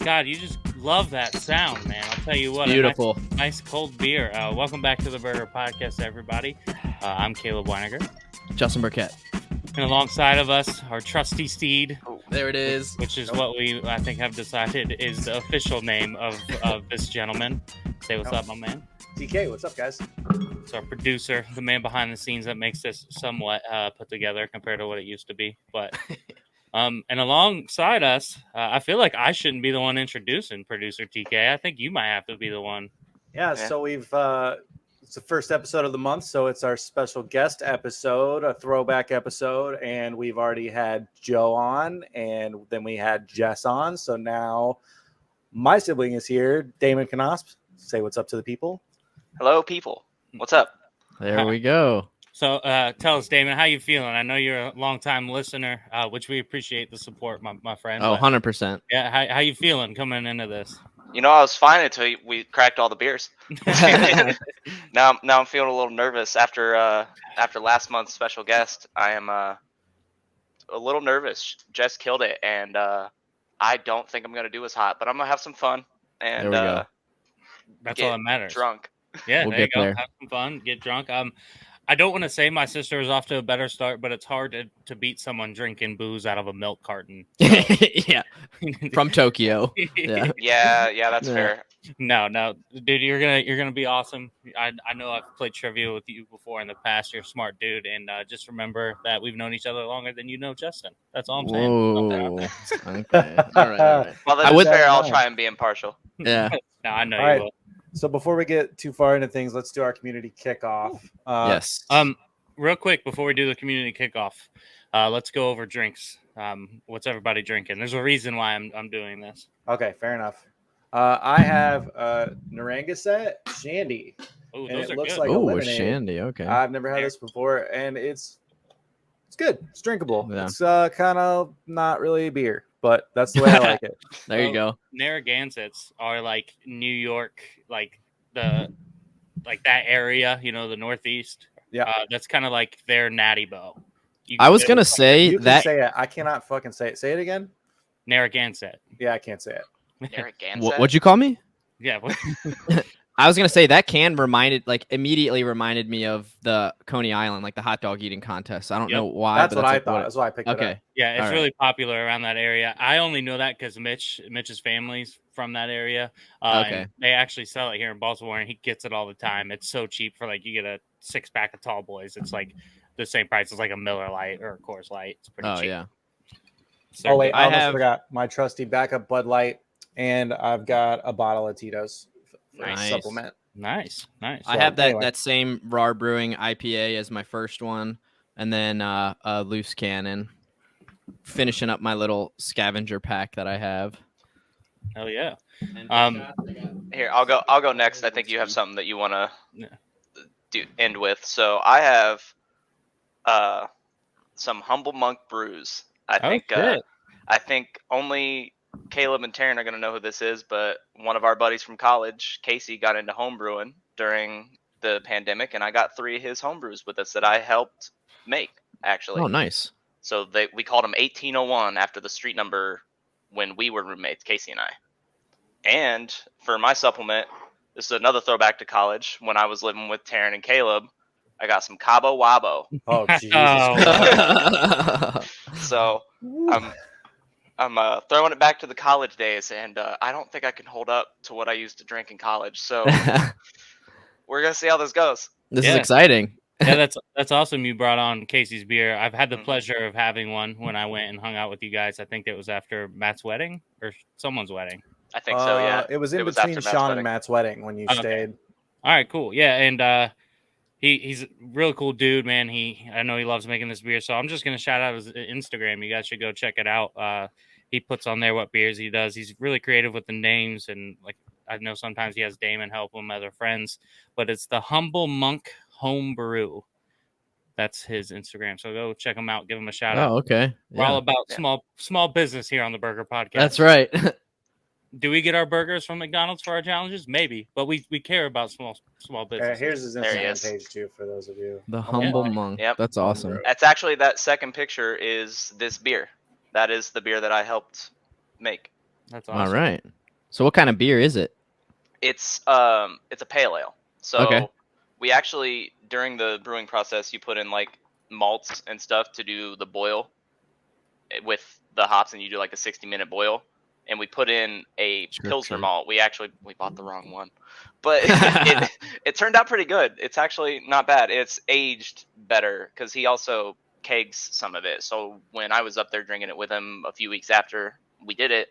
God, you just love that sound, man. I'll tell you what. Beautiful. Nice cold beer. Welcome back to the Burger Podcast, everybody. I'm Caleb Weiniger. Justin Burkett. And alongside of us, our trusty steed. There it is. Which is what we, I think, have decided is the official name of this gentleman. Say what's up, my man. DK, what's up, guys? It's our producer, the man behind the scenes that makes this somewhat put together compared to what it used to be. But and alongside us, I feel like I shouldn't be the one introducing producer TK. I think you might have to be the one. Yeah. So we've it's the first episode of the month, so it's our special guest episode, a throwback episode, and we've already had Joe on, and then we had Jess on. So now my sibling is here, Daman Knosp. Say what's up to the people. Hello, people. What's up? There we go. So tell us, Damon, how you feeling? I know you're a long-time listener, which we appreciate the support, my friend. Oh, 100%. Yeah, how you feeling coming into this? You know, I was fine until we cracked all the beers. Now I'm feeling a little nervous after last month's special guest. I am a little nervous. Jess killed it, and I don't think I'm gonna do as hot, but I'm gonna have some fun and There we go. That's all that matters. Drunk. Yeah, We'll there you get go. there. Have some fun, get drunk. I don't want to say my sister is off to a better start, but it's hard to beat someone drinking booze out of a milk carton. Yeah. From Tokyo. Yeah. Yeah, that's Yeah. fair. No, dude, you're gonna be awesome. I know I've played trivia with you before in the past. You're a smart dude, and just remember that we've known each other longer than you know Justin. That's all I'm saying. Whoa. Okay. All right. Well, I that's would- fair. I'll try and be impartial. Yeah. No, I know All you right. will. So before we get too far into things, let's do our community kickoff. Yes. Real quick before we do the community kickoff, let's go over drinks. What's everybody drinking? There's a reason why I'm doing this. Okay, fair enough. I have Narragansett Shandy. Oh, And those it are looks good. like a Oh, lemonade. Shandy. Okay. I've never had this before, and it's good. It's drinkable. Yeah. It's kind of not really a beer, but that's the way I like it. There you go. Narragansetts are like New York, like that area, the Northeast. Yeah. That's kind of like their Natty Bow. I was going to say You can that. say it. I cannot fucking say it. Say it again. Narragansett. Yeah, I can't say it. Eric Gansett. What'd you call me? Yeah. I was going to say that can immediately reminded me of the Coney Island, like the hot dog eating contest. I don't Yep. know why. That's but what I like thought. That's why I picked it Okay. up. Yeah, it's All really popular around that area. I only know that because Mitch's family's from that area. Okay. And they actually sell it here in Baltimore, and he gets it all the time. It's so cheap for you get a 6-pack of Tall Boys. It's like the same price as like a Miller Lite or a Coors Light. It's pretty Oh, cheap. yeah. So Oh wait, I almost have- forgot my trusty backup Bud Light, and I've got a bottle of Tito's for Nice. supplement. nice. I have that, anyway. that same RAR Brewing IPA as my first one, and then a loose cannon. Finishing up my little scavenger pack that I have. Hell yeah. Here, I'll go next. I think you have something that you want to Yeah. end with. So I have some Humble Monk brews. I think only Caleb and Taryn are going to know who this is, but one of our buddies from college, Casey, got into home brewing during the pandemic, and I got 3 of his home brews with us that I helped make, actually. Oh, nice. So we called them 1801 after the street number when we were roommates, Casey and I. And for my supplement, this is another throwback to college. When I was living with Taryn and Caleb, I got some Cabo Wabo. Oh Jesus! Oh. So I'm throwing it back to the college days, and I don't think I can hold up to what I used to drink in college. So we're gonna see how this goes. This Yeah. is exciting. Yeah, that's awesome. You brought on Casey's beer. I've had the pleasure of having one when I went and hung out with you guys. I think it was after Matt's wedding or someone's wedding. I think so. Yeah. It was in was between after Matt's Sean wedding. and Matt's wedding when you Okay. stayed. All right, cool. Yeah, and he's a real cool dude, man. I know he loves making this beer, so I'm just gonna shout out his Instagram. You guys should go check it out. He puts on there what beers he does. He's really creative with the names, and I know sometimes he has Damon help him, other friends, but it's the Humble Monk Home Brew. That's his Instagram. So go check him out. Give him a shout out. Oh, okay. We're all Yeah. about small business here on the Burger Podcast. That's right. Do we get our burgers from McDonald's for our challenges? Maybe, but we care about small business. Here's his There he Instagram is. page too for those of you. The Humble Monk. Yep. That's awesome. That's actually that second picture is this beer. That is the beer that I helped make. That's awesome. All right. So what kind of beer is it? It's a pale ale. So Okay. we actually, during the brewing process, you put in like malts and stuff to do the boil with the hops, and you do like a 60-minute boil. And we put in a Pilsner malt. We bought the wrong one, but it turned out pretty good. It's actually not bad. It's aged better because he also kegs some of it. So when I was up there drinking it with him a few weeks after we did it,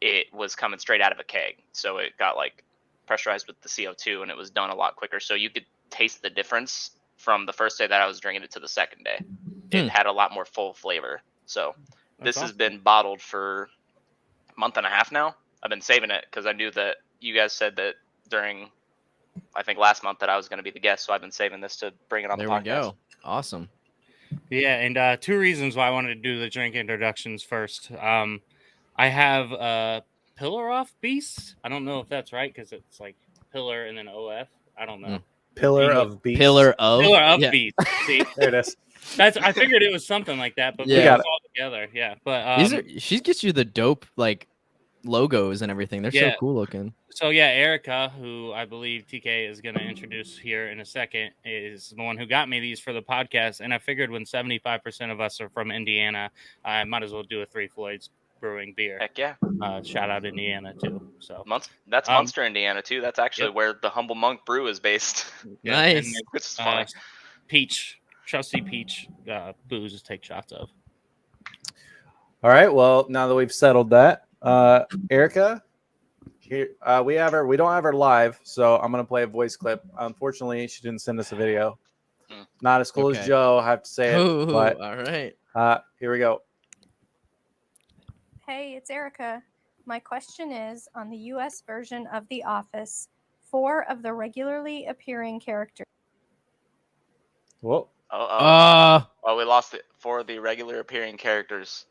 it was coming straight out of a keg. So it got like pressurized with the CO2, and it was done a lot quicker. So you could taste the difference from the first day that I was drinking it to the second day. It had a lot more full flavor. So this has been bottled for month and a half now. I've been saving it because I knew that you guys said that during, I think last month, that I was going to be the guest, so I've been saving this to bring it on the podcast. There we go. Awesome. Yeah, and 2 reasons why I wanted to do the drink introductions first. I have Pillar Off Beast. I don't know if that's right because it's like Pillar and then OF. I don't know. Pillar of Beast. Pillar of Beast. See, there it is. I figured it was something like that, but yeah, put it all together. Yeah, but she gets you the dope like logos and everything. They're so cool looking. So yeah, Erica, who I believe TK is going to introduce here in a second, is the one who got me these for the podcast. And I figured when 75% of us are from Indiana, I might as well do a Three Floyds Brewing beer. Heck yeah! Shout out Indiana too. So that's Munster, Indiana too. That's actually where the Humble Monk Brew is based. Nice. Which is funny. Peach, trusty Peach, booze to take shots of. All right. Well, now that we've settled that, Erica, here we don't have her live, so I'm gonna play a voice clip. Unfortunately, she didn't send us a video. Not as cool as Joe, I have to say it. But all right. Here we go. Hey, it's Erica. My question is, on the US version of The Office, 4 of the regularly appearing characters. Whoa. We lost it for the regular appearing characters.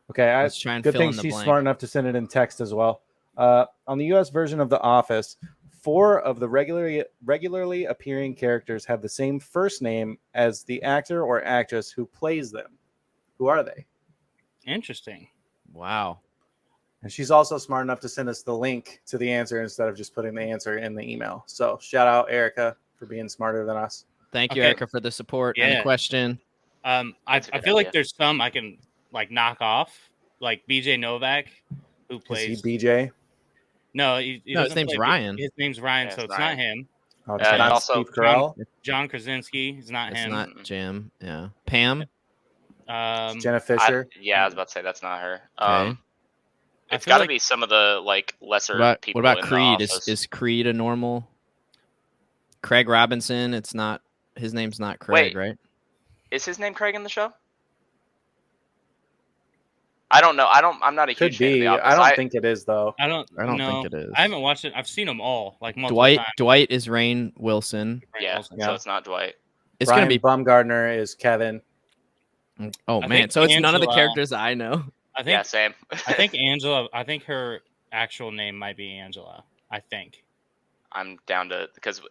Okay, Let's try and good fill thing in the she's blank. smart enough to send it in text as well. On the US version of The Office, 4 of the regularly appearing characters have the same first name as the actor or actress who plays them. Who are they? Interesting. Wow. And she's also smart enough to send us the link to the answer instead of just putting the answer in the email. So shout out Erica for being smarter than us. Thank you, Erica, for the support and the question. I feel like there's some I can like knock off, like BJ Novak, who plays. Is he BJ? No, his name's Ryan. His name's Ryan, so it's Ryan. not him. Oh, it's not also Steve Carell. John Krasinski is not him. It's not Jim. Yeah. Pam. Jenna Fisher. I was about to say that's not her. Okay. It's got to be some of the like lesser people. What about in Creed? The office. Is Creed a normal? Craig Robinson. It's not. His name's not Craig, right? Is his name Craig in the show? I don't know. I'm not a huge fan of The Office. I don't think it is though. I don't think it is. I haven't watched it. I've seen them all like multiple times. Dwight is Rainn Wilson. So it's not Dwight. It's Brian gonna be Baumgartner is Kevin. Oh man, so it's none of the characters I know. I think same. I think Angela. I think her actual name might be Angela. I think. I'm down to because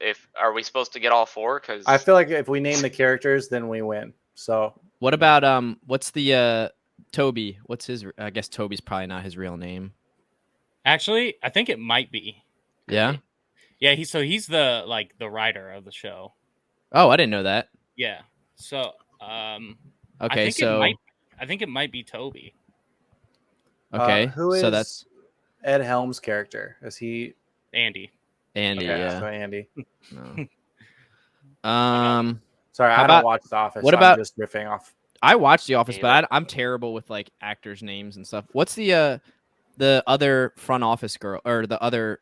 are we supposed to get all 4? Because I feel like if we name the characters, then we win. So what about what's the Toby? What's his? I guess Toby's probably not his real name. Actually, I think it might be. Yeah. Yeah. He's the writer of the show. Oh, I didn't know that. Yeah. So okay, I think it might be Toby. Okay. Who is so that's Ed Helms' character? Is he Andy? Andy? Okay, yeah. so Andy. No. Sorry, I don't watch The Office. What so about I'm just riffing off? I watched The Office, but I'm terrible with like actors' names and stuff. What's the other front office girl or the other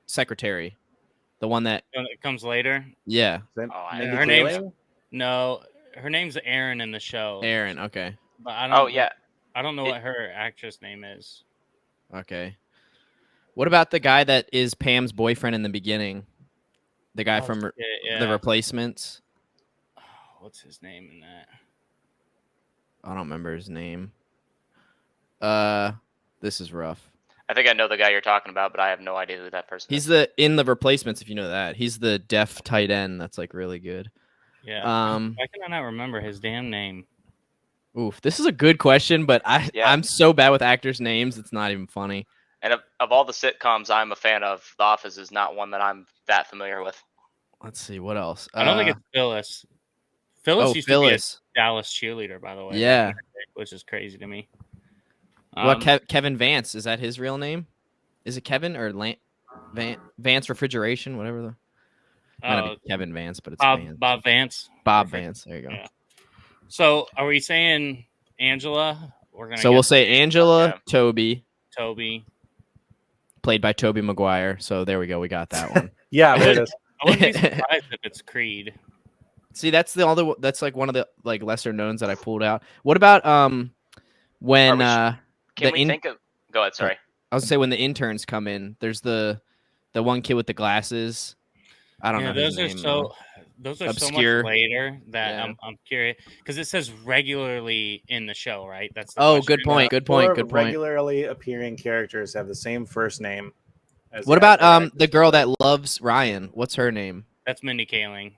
secretary, the one that It comes later. Yeah. Her name's Erin in the show. Erin, okay. But I don't. yeah. I don't know what her actress name is. Okay. What about the guy that is Pam's boyfriend in the beginning? The guy from The Replacements. Oh, what's his name in that? I don't remember his name. This is rough. I think I know the guy you're talking about, but I have no idea who that person is. He's in The Replacements, if you know that. He's the deaf tight end that's like really good. Yeah. Why can I not remember his damn name? Oof, this is a good question, but I'm so bad with actors' names, it's not even funny. And of all the sitcoms I'm a fan of, The Office is not one that I'm that familiar with. Let's see, what else? I don't think it's Phyllis. Phyllis used to be a Dallas cheerleader, by the way. Yeah. Which is crazy to me. Kevin Vance, is that his real name? Is it Kevin or Vance Refrigeration, whatever the might not be Kevin Vance, but it's Vance. Bob Vance. Bob Vance. There you go. Yeah. So are we saying Angela? We'll say Angela, Toby, played by Tobey Maguire. So there we go. We got that one. Yeah, there it is. I wouldn't be surprised if it's Creed. See, that's that's like one of the like lesser knowns that I pulled out. What about when can we think of? Go ahead. Sorry. I was gonna say when the interns come in. There's the one kid with the glasses. I don't know. Those are obscure. So much later that I'm curious because it says regularly in the show, right? That's good point. Good point. Good point. Regularly appearing characters have the same first name. What about the girl that loves Ryan? What's her name? That's Mindy Kaling.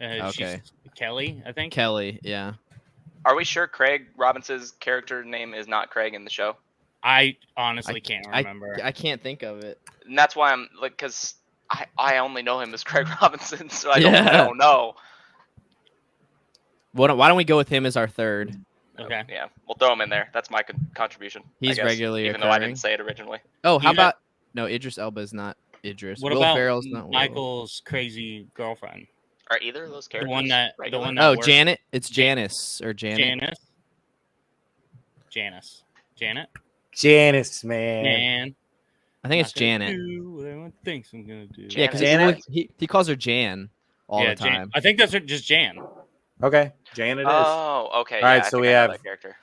Okay. She's Kelly, I think. Kelly, yeah. Are we sure Craig Robinson's character name is not Craig in the show? I honestly can't remember. I can't think of it. And that's why I'm like, because I only know him as Craig Robinson, so I don't know. Why don't we go with him as our third? Okay. Yeah, we'll throw him in there. That's my contribution. He's regularly even though I didn't say it originally. Oh, how about Idris Elba is not Idris. What Will about Ferrell's not Michael's crazy girlfriend? Are either of those characters the one that Oh, works? Janet. It's Janice or Janet. Janice, man. I think it's Janet. Do what everyone thinks I'm gonna do. Yeah, because he calls her Jan all the time. Jan. I think that's just Jan. Okay, Jan it is. Oh, okay. All right, so we have that character.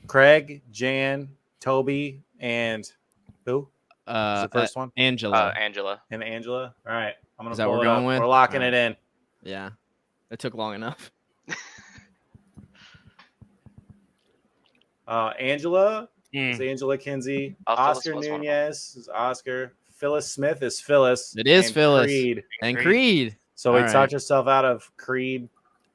Craig, Jan, Toby, and who? The first one? Angela. Angela. And Angela. All right, I'm gonna. Is that what we're going with? We're locking it in. Yeah, it took long enough. Angela is Angela Kinsey. Oscar Nunez is Oscar. Phyllis Smith is Phyllis. It is Phyllis. Creed. So we talked ourselves out of Creed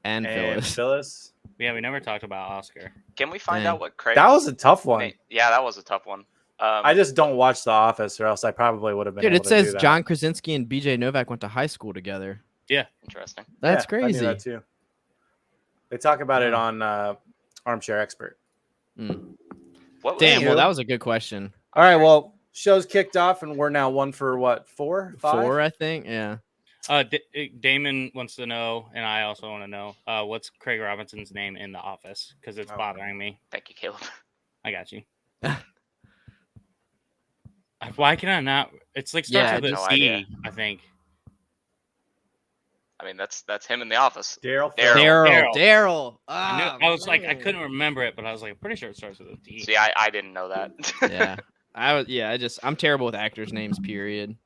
and Phyllis. Yeah, we never talked about Oscar. Can we find out what Craig? That was a tough one. Yeah, that was a tough one. I just don't watch The Office, or else I probably would have been. Dude, able it says to do that. John Krasinski and BJ Novak went to high school together. Yeah, interesting. That's crazy. I knew that too. They talk about it on Armchair Expert. Damn, well, that was a good question. All right, well, show's kicked off, and we're now 1 for what? 4, 5? 4, I think. Yeah. Damon wants to know, and I also want to know, what's Craig Robinson's name in The Office? Because it's bothering me. Thank you, Caleb. I got you. Why can I not? It's like starts with a C, I think. I mean, that's him in The Office. Daryl. I was like, I couldn't remember it, but I was like, I'm pretty sure it starts with a D. See, I didn't know that. I'm terrible with actors' names, period.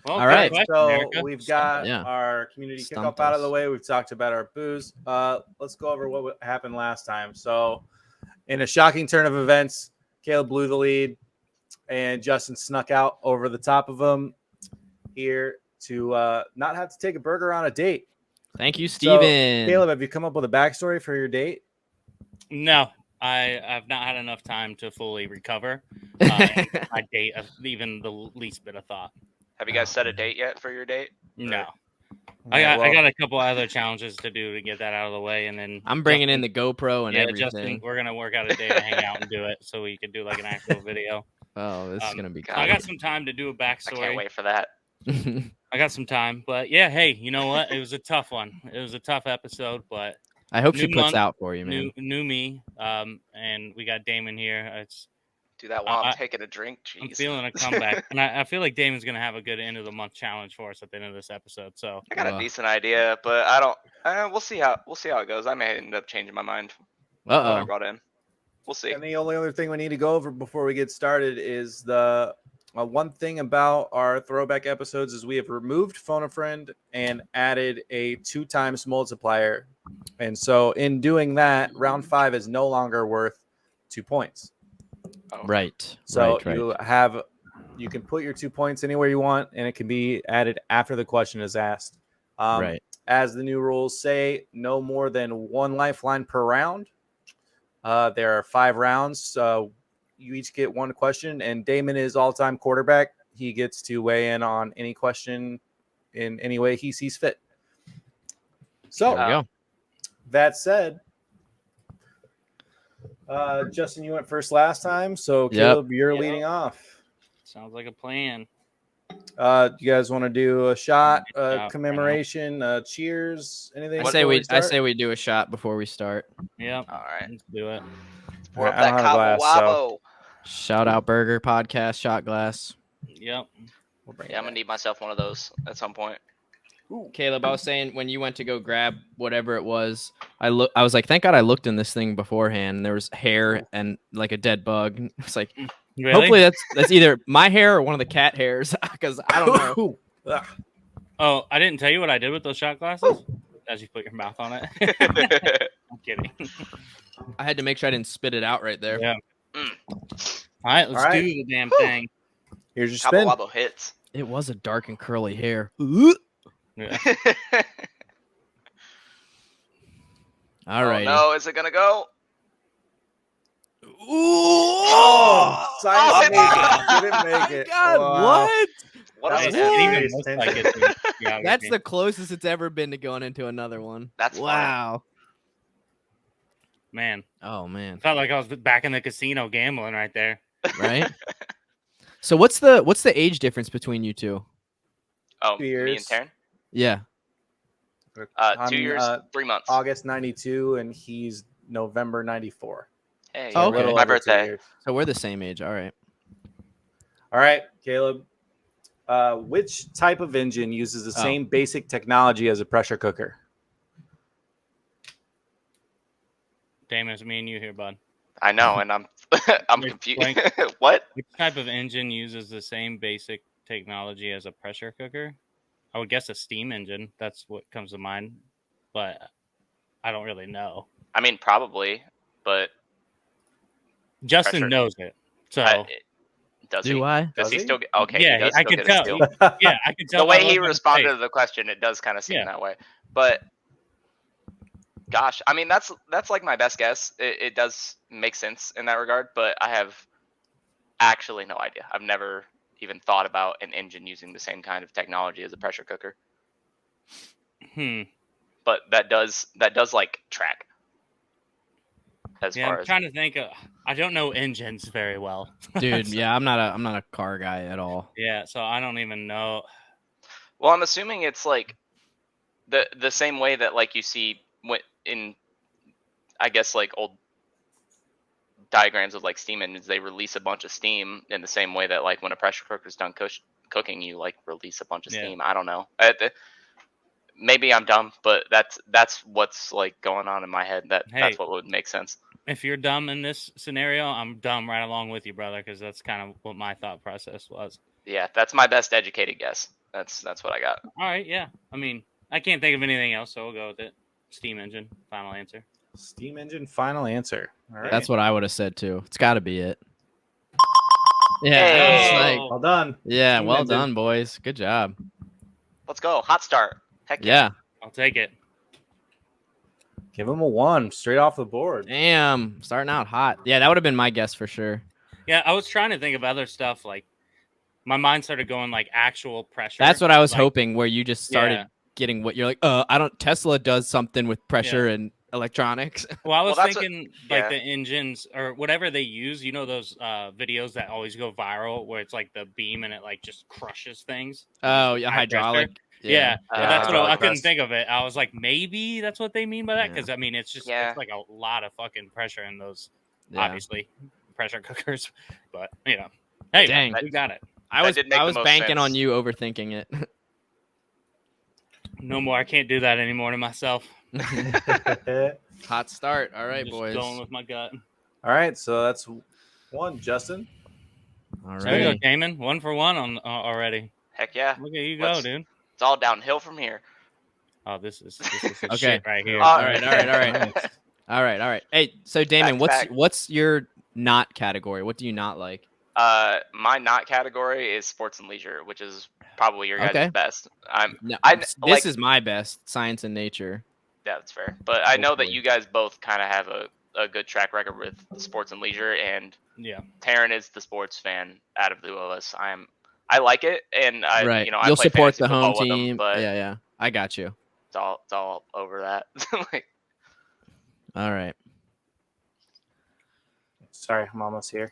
Well, all right, so America. We've got our community kickoff out of the way. We've talked about our booze. Let's go over what happened last time. So, in a shocking turn of events, Caleb blew the lead, and Justin snuck out over the top of him here to not have to take a burger on a date. Thank you, Steven. So, Caleb, have you come up with a backstory for your date? No, I've not had enough time to fully recover. My date, even the least bit of thought. Have you guys set a date yet for your date? No. I got a couple other challenges to do to get that out of the way, and then I'm bringing in the GoPro and everything. Justin, we're gonna work out a day to hang out and do it, so we can do like an actual video. Oh, this is gonna be. I got some time to do a backstory. I can't wait for that. I got some time, but yeah, hey, you know what? It was a tough one. It was a tough episode, but I hope she puts out for you, man. New me, and we got Damon here. It's do that while I'm taking a drink. Jeez. I'm feeling a comeback, and I feel like Damon's gonna have a good end of the month challenge for us at the end of this episode. So I got a decent idea, but I don't. We'll see how it goes. I may end up changing my mind. When I brought in. We'll see. And the only other thing we need to go over before we get started is the one thing about our throwback episodes is we have removed Phone a Friend and added a 2x multiplier. And so in doing that, round 5 is no longer worth 2 points. Oh. Right. So you can put your 2 points anywhere you want, and it can be added after the question is asked. Right. as the new rules say, no more than one lifeline per round. There are 5 rounds. You each get one question, and Daman is all-time quarterback. He gets to weigh in on any question in any way he sees fit. So, There we go. that said, Justin, you went first last time, so Caleb, you're leading off. Sounds like a plan. You guys want to do a shot, Shot, commemoration, cheers, anything? I say we do a shot before we start. Yep. All right. Let's do it. Pour up I don't that have a Cabo glass, so- Wabo. Shout out Burger Podcast shot glass. Yep. Yeah, I'm gonna need myself one of those at some point. Caleb, I was saying when you went to go grab whatever it was, I was like, thank God I looked in this thing beforehand. And there was hair and like a dead bug. It's like, Really? hopefully that's either my hair or one of the cat hairs because I don't know. Oh, I didn't tell you what I did with those shot glasses as you put your mouth on it. I'm kidding. I had to make sure I didn't spit it out right there. Yeah. All right, let's do the damn thing. Here's your Cabo spin. Wabo hits. It was a dark and curly hair. Yeah. All right. Oh, no, is it gonna go? Oh, Oh, didn't make it. God, Wow. what? What That a was It didn't What? even look like it. Yeah, That's the closest it's ever been to going into another one. That's funny. wow. man. Oh man. Felt like I was back in the casino gambling right there. Right. So what's the age difference between you two? Oh, 2 me and years. Taryn? Yeah. 2 I'm, years, 3 months. August 92, and he's November 94. Hey, Oh, A okay. little my over 2 birthday. years. So we're the same age. All right. All right, Caleb. Which type of engine uses the Oh. same basic technology as a pressure cooker? Damn, it's me and you here, bud. I know, and I'm I'm Wait, confused. blank. What? Which type of engine uses the same basic technology as a pressure cooker? I would guess a steam engine. That's what comes to mind, but I don't really know. I mean, probably, but Justin Pressure. knows it, so does Do he? I? Does Does he he? still get? Okay, yeah, he does I still could get a tell. steal. Yeah, I could tell. The way by he looking at his responded face. to the question, it does kind of seem Yeah. that way. But gosh, I mean, that's like my best guess. It does make sense in that regard, but I have actually no idea. I've never even thought about an engine using the same kind of technology as a pressure cooker. But that does like track. As Yeah, far I'm as trying to think. I don't know engines very well, Dude, yeah, I'm not a car guy at all. yeah, so I don't even know. well, I'm assuming it's like the same way that like you see in I guess like old diagrams of like steam engines, they release a bunch of steam in the same way that like when a pressure cooker's done cooking, you like release a bunch of Yeah. steam. I don't know. Maybe I'm dumb, but that's what's like going on in my head. That's Hey. what would make sense. If you're dumb in this scenario, I'm dumb right along with you, brother, because that's kind of what my thought process was. Yeah, that's my best educated guess. That's what I got. All right, yeah. I mean, I can't think of anything else, so we'll go with it. Steam engine, final answer. Steam engine, final answer. All right. That's what I would have said too. It's got to be it. Yeah. Hey. it's like- Oh, well done. yeah. Steam Well engine. done, boys. Good job. Let's go. Hot start. Heck Yeah. I'll take it. Give him a 1 straight off the board. Damn. Starting out hot. Yeah, that would have been my guess for sure. Yeah, I was trying to think of other stuff. Like, my mind started going like actual pressure. That's what I was like, hoping. Where you just started Yeah. getting what you're like. I don't. Tesla does something with pressure and electronics. Well, I was Well, that's thinking like yeah. the engines or whatever they use. You know those videos that always go viral where it's like the beam and it like just crushes things. Oh, yeah, High pressure. hydraulic. Yeah, but Yeah. that's what I couldn't Press. think of it. I was like, maybe that's what they mean by that, Yeah. because I mean, it's just Yeah. it's like a lot of fucking pressure in those, Yeah. obviously, pressure cookers. But you know, hey, Dang. we got it. I That was did make I the was most banking on sense. you overthinking it. No more. I can't do that anymore to myself. Hot start. All right, I'm just boys. going with my gut. All right, so that's 1, Justin. All There you go, right. Damon. 1 for 1 on already. Heck yeah. Look at you go, Let's- dude. It's all downhill from here. Oh, this is some Okay. shit right here. All right. All right. Hey, so Damon, Back to back. what's your not category? What do you not like? My not category is sports and leisure, which is probably your guys' Okay. best. No, this is my best, science and nature. Yeah, that's fair. But I know that Hopefully. you guys both kind of have a good track record with sports and leisure, and Yeah. Taryn is the sports fan out of the two of us. I like it, and I Right. I You'll play support fantasy the home football with them, team. but Yeah. I got you. it's all over that. Like, All right. Sorry, I'm almost here.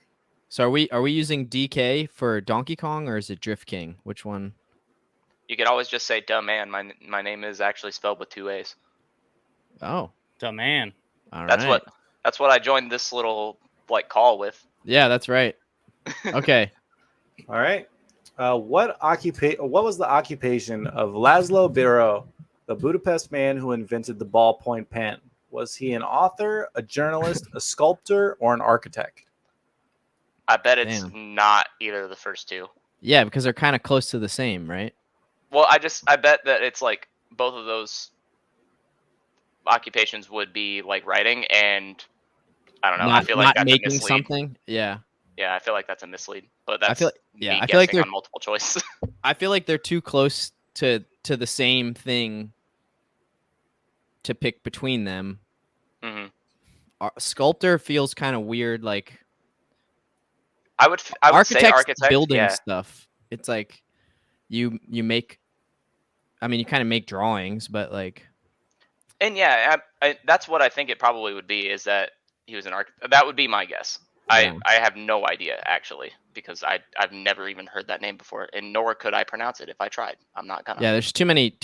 So are we using DK for Donkey Kong or is it Drift King? Which one? you could always just say Daman. My name is actually spelled with 2 A's. Oh, Daman. all That's right. that's what I joined this little like call with. Yeah, that's right. Okay. All right. What was the occupation of Laszlo Biro, the Budapest man who invented the ballpoint pen? Was he an author, a journalist, a sculptor, or an architect? I bet it's Damn. not either of the first two. Yeah, because they're kind of close to the same, right? Well, I bet that it's like both of those occupations would be like writing, and I don't know. I feel like not that's a making mislead. something. Yeah. Yeah, I feel like that's a mislead. But I that's feel like guessing they're on multiple choice. I feel like they're too close to the same thing to pick between them. hmm Sculptor feels kind of weird, like I would say architect. building Yeah. stuff. It's like you make. I mean, you kind of make drawings, but like. And yeah, that's what I think it probably would be. Is that he was an architect? That would be my guess. Yeah. I have no idea actually, because I've never even heard that name before, and nor could I pronounce it if I tried. I'm not gonna. Yeah, there's too many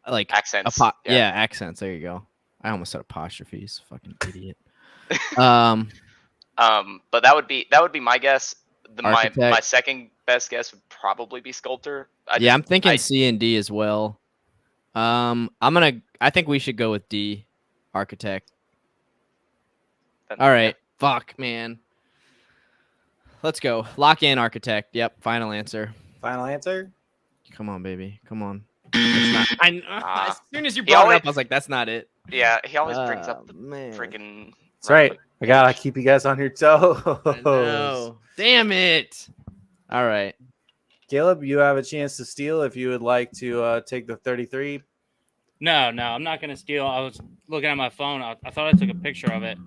like Accents. Yeah, accents. There you go. I almost said apostrophes. Fucking idiot. Um, But that would be my guess. My Architect. second best guess would probably be sculptor. I'm thinking C and D as well. I think we should go with D, architect. All right. Fuck, man. Let's go. Lock in architect. Yep. Final answer. Final answer? Come on, baby. Come on. As soon as you He brought it always- up, I was like, that's not it. Yeah, he always brings up the man. freaking. That's right. I gotta keep you guys on your toes. I know. Damn it. All right. Caleb, you have a chance to steal if you would like to take the 33. No, I'm not gonna steal. I was looking at my phone. I thought I took a picture of it.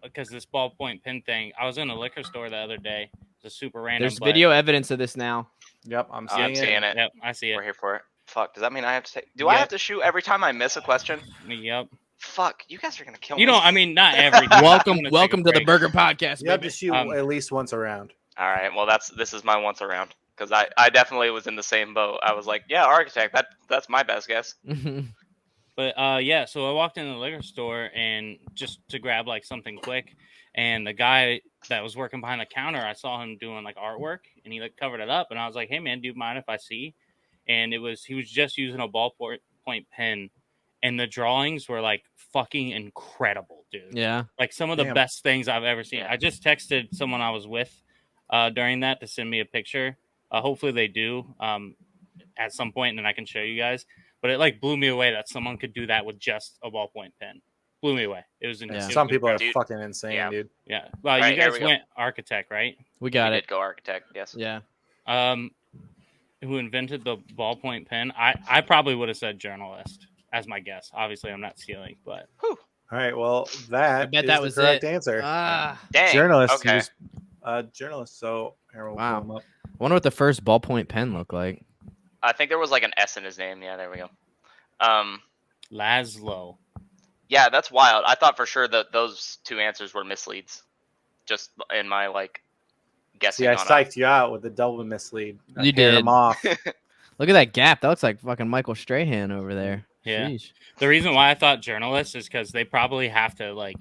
Because this ballpoint pen thing. I was in a liquor store the other day. It's a super random. There's video evidence of this now. Yep, I'm seeing I'm seeing it. Yep, I see it. We're here for it. Fuck. Does that mean I have to take? Do I have to shoot every time I miss a question? Yep. Fuck. You guys are gonna kill me. You know, I mean, not every time. Welcome to the Burger Podcast. You have to baby. shoot at least once around. All right. Well, this is my once around, because I definitely was in the same boat. I was like, yeah, architect. That's my best guess. But yeah, so I walked into the liquor store and just to grab like something quick, and the guy that was working behind the counter, I saw him doing like artwork, and he like covered it up, and I was like, "Hey man, do you mind if I see?" And he was just using a ballpoint pen, and the drawings were like fucking incredible, dude. Yeah, like some of the best things I've ever seen. I just texted someone I was with during that to send me a picture. Hopefully they do at some point, and then I can show you guys. But it like blew me away that someone could do that with just a ballpoint pen. Blew me away. It was insane. Some people are Dude. fucking insane, dude. Yeah. Well, Right, you here guys we went architect, right? we got We it. did go architect. Yes. Yeah. Who invented the ballpoint pen? I probably would have said journalist as my guess. Obviously, I'm not stealing, but All right, well, that bet is that the was correct it. answer. Dang. Journalist. Okay. He was, journalist. So here we'll Wow. pull him up. I wonder what the first ballpoint pen looked like. I think there was like an S in his name. Yeah. There we go. Laszlo. Yeah, that's wild. I thought for sure that those two answers were misleads, just in my like guessing. See, I on psyched you out with the double mislead. I You paired did. him off. Look at that gap. That looks like fucking Michael Strahan over there. Yeah. Sheesh. The reason why I thought journalist is because they probably have to like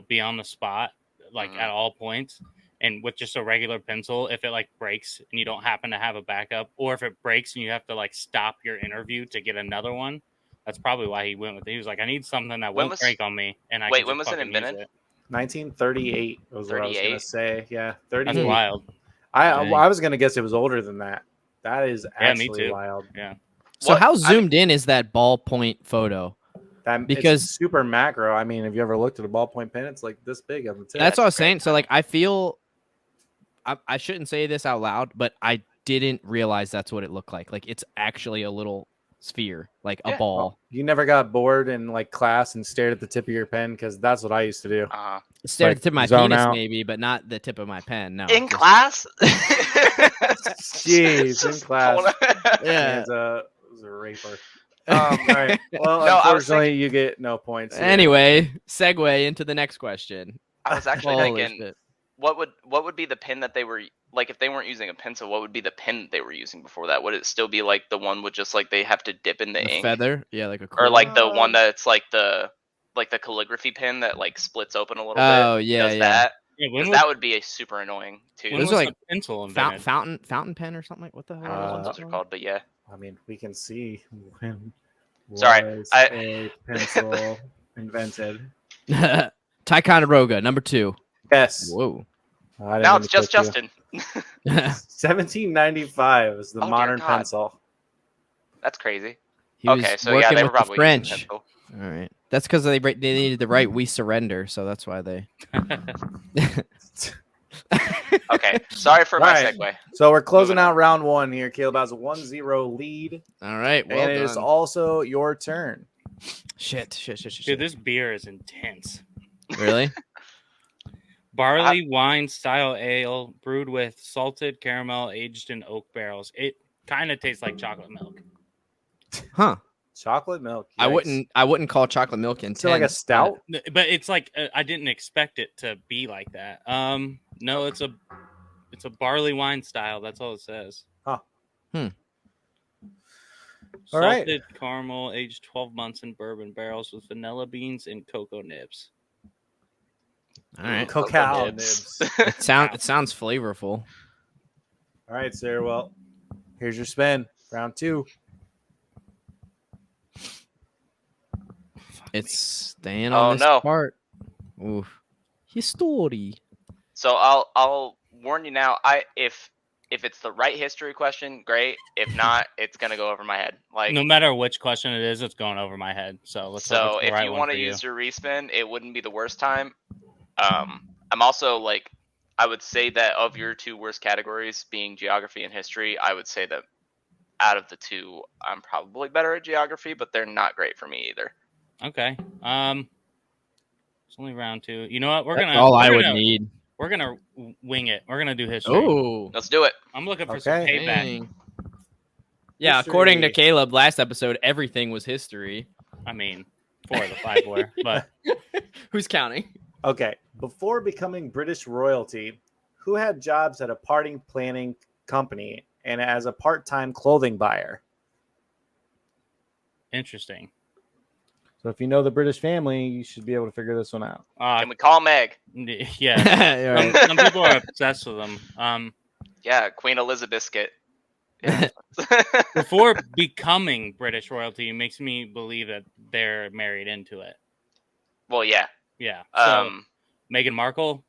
be on the spot like at all points, and with just a regular pencil, if it like breaks and you don't happen to have a backup, or if it breaks and you have to like stop your interview to get another one. That's probably why he went with it. He was like, I need something that won't break on me. And I Wait, can when just was it fucking invented? use it. 1938 was what I was going to 38? say. Yeah, 38. That's wild. I was going to guess it was older than that. That is Yeah, me actually too. wild. Yeah. So how zoomed in is that ballpoint photo? Because it's super macro. I mean, have you ever looked at a ballpoint pen? It's like this big on the tip. that's what I was saying. So like, I feel I shouldn't say this out loud, but I didn't realize that's what it looked like. Like it's actually a little sphere, like a Yeah. ball. You never got bored in like class and stared at the tip of your pen? Because that's what I used to do. Stared like at the tip of my zone penis, out. maybe, but not the tip of my pen. No. In just- class? Jeez, in Just class. Yeah. It was a raper. Um, All right. Well, No, I was unfortunately, you get no points. Here. Anyway, segue into the next question. I was actually Holy thinking, shit. what would be the pin that they were like if they weren't using a pencil? What would be the pin that they were using before that? Would it still be like the one with just like they have to dip in the ink, Feather, yeah, like a or cord. like the one that's like the calligraphy pin that like splits open a little bit? Oh, yeah, does yeah. that? Yeah, Because that would be a super annoying too. when Those was are the like pencil invented? fountain pen or something like what the I hell? don't know what those are called, but yeah. I mean, we can see when Sorry, was a pencil invented. Ticonderoga, number 2. Yes. Whoa. I didn't Now mean it's to just click you. Justin. 1795 is the Oh, dear modern God. pencil. That's crazy. He was Okay, so yeah, working they were with the probably using French. pencil. All right. That's because they needed to write "We surrender," so that's why they. Okay, sorry for my Right. segue. So we're closing Moving on. out round 1 here. Caleb has a 1-0 lead. All right. Well and it done. is also your turn. Shit. Dude, this beer is intense. Really? Barley wine style ale brewed with salted caramel aged in oak barrels. It kind of tastes like chocolate milk. Huh. Chocolate milk. I Yikes. wouldn't call chocolate milk intense. Is it like a stout? But it's like I didn't expect it to be like that. No, it's a barley wine style. That's all it says. Huh. Hmm. All right. Salted caramel aged 12 months in bourbon barrels with vanilla beans and cocoa nibs. All right. Cacao nibs. nibs. It sounds flavorful. All right, sir. Well, here's your spin. Round 2. It's staying Oh, on this no. part. Oof. History. So I'll warn you now. If it's the right history question, great. If not, it's gonna go over my head. Like No matter which question it is, it's going over my head. So let's hope so, it's the if right you one want for to you. use your respin, it wouldn't be the worst time. I'm also like, I would say that of your 2 worst categories being geography and history, I would say that out of the 2, I'm probably better at geography, but they're not great for me either. Okay. It's only round 2. You know what? That's all I would gonna, need. We're gonna wing it. We're gonna do history. Oh. Let's do it. I'm looking for some Okay. payback. Dang. Yeah, according to History. Caleb, last episode everything was history. I mean, 4 of the 5 were, but Who's counting? Okay. Before becoming British royalty, who had jobs at a party planning company and as a part-time clothing buyer? interesting. So if you know the British family, you should be able to figure this one out. Can we call Meg? Yeah. Right. Some people are obsessed with them. Yeah, Queen Elizabeth skit. Yeah. Before becoming British royalty makes me believe that they're married into it. Well, yeah. Yeah. So Um, Meghan Markle,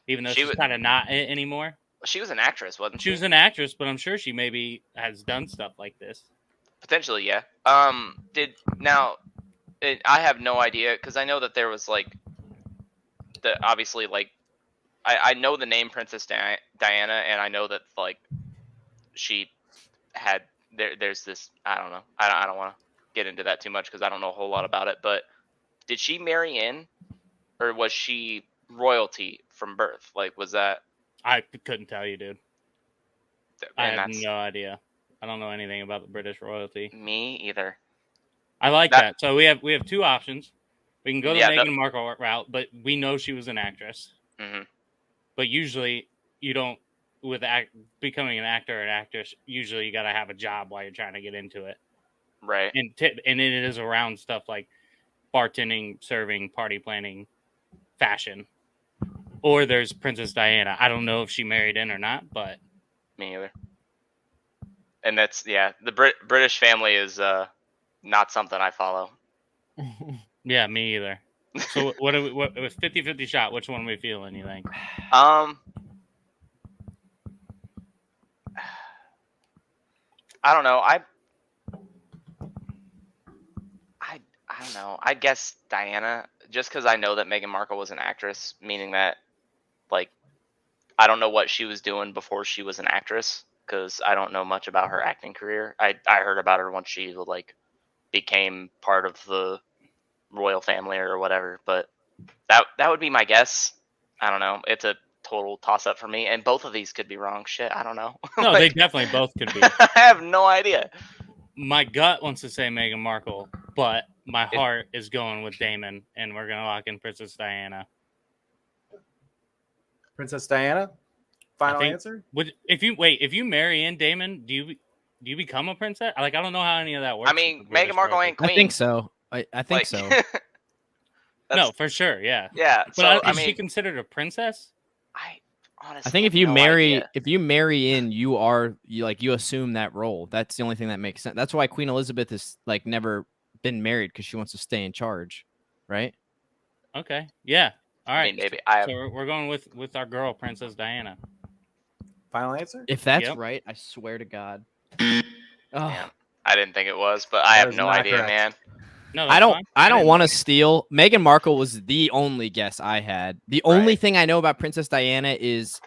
even though she she's would- kind of not it anymore. she was an actress, wasn't She was an actress, but I'm sure she maybe has done stuff like this. Potentially, yeah. I have no idea because I know that there was like obviously like I know the name Princess Diana, and I know that like she had there's this, I don't know, I don't want to get into that too much because I don't know a whole lot about it, but did she marry in, or was she royalty from birth? Like, was that? I couldn't tell you, dude. I and have that's no idea. I don't know anything about the British royalty. me either. I like that. So we have 2 options. We can go the Yeah, Meghan Markle route, but we know she was an actress. Mhm. But usually you don't, with becoming an actor or an actress, usually you got to have a job while you're trying to get into it. Right. And it is around stuff like bartending, serving, party planning, fashion. Or there's Princess Diana. I don't know if she married in or not, but Me either. And that's, yeah, the British family is not something I follow. yeah, me either. So what with 50-50 shot, which one are we feeling, you think? I don't know. I don't know. I guess Diana, just because I know that Meghan Markle was an actress, meaning that, like, I don't know what she was doing before she was an actress, because I don't know much about her acting career. I heard about her once she like became part of the royal family or whatever. But that would be my guess. I don't know. It's a total toss up for me, and both of these could be wrong. Shit, I don't know. No, they definitely both could be. I have no idea. My gut wants to say Meghan Markle, but my heart is going with Daman, and we're gonna lock in Princess Diana. Princess Diana? Final answer? If you marry in Daman, do you become a princess? Like, I don't know how any of that works. I mean, Meghan Markle ain't queen. I think so. I think so. No, for sure, yeah. Yeah. But so, is she considered a princess? I honestly, I think if you marry in, you assume that role. That's the only thing that makes sense. That's why Queen Elizabeth is like never been married, because she wants to stay in charge, right? Okay, yeah. All right. I mean, maybe So we're going with our girl, Princess Diana. Final answer? If that's right, I swear to God. Man, I didn't think it was, but I have no idea, correct. man. No, I don't want to steal. Meghan Markle was the only guess I had. The only thing I know about Princess Diana is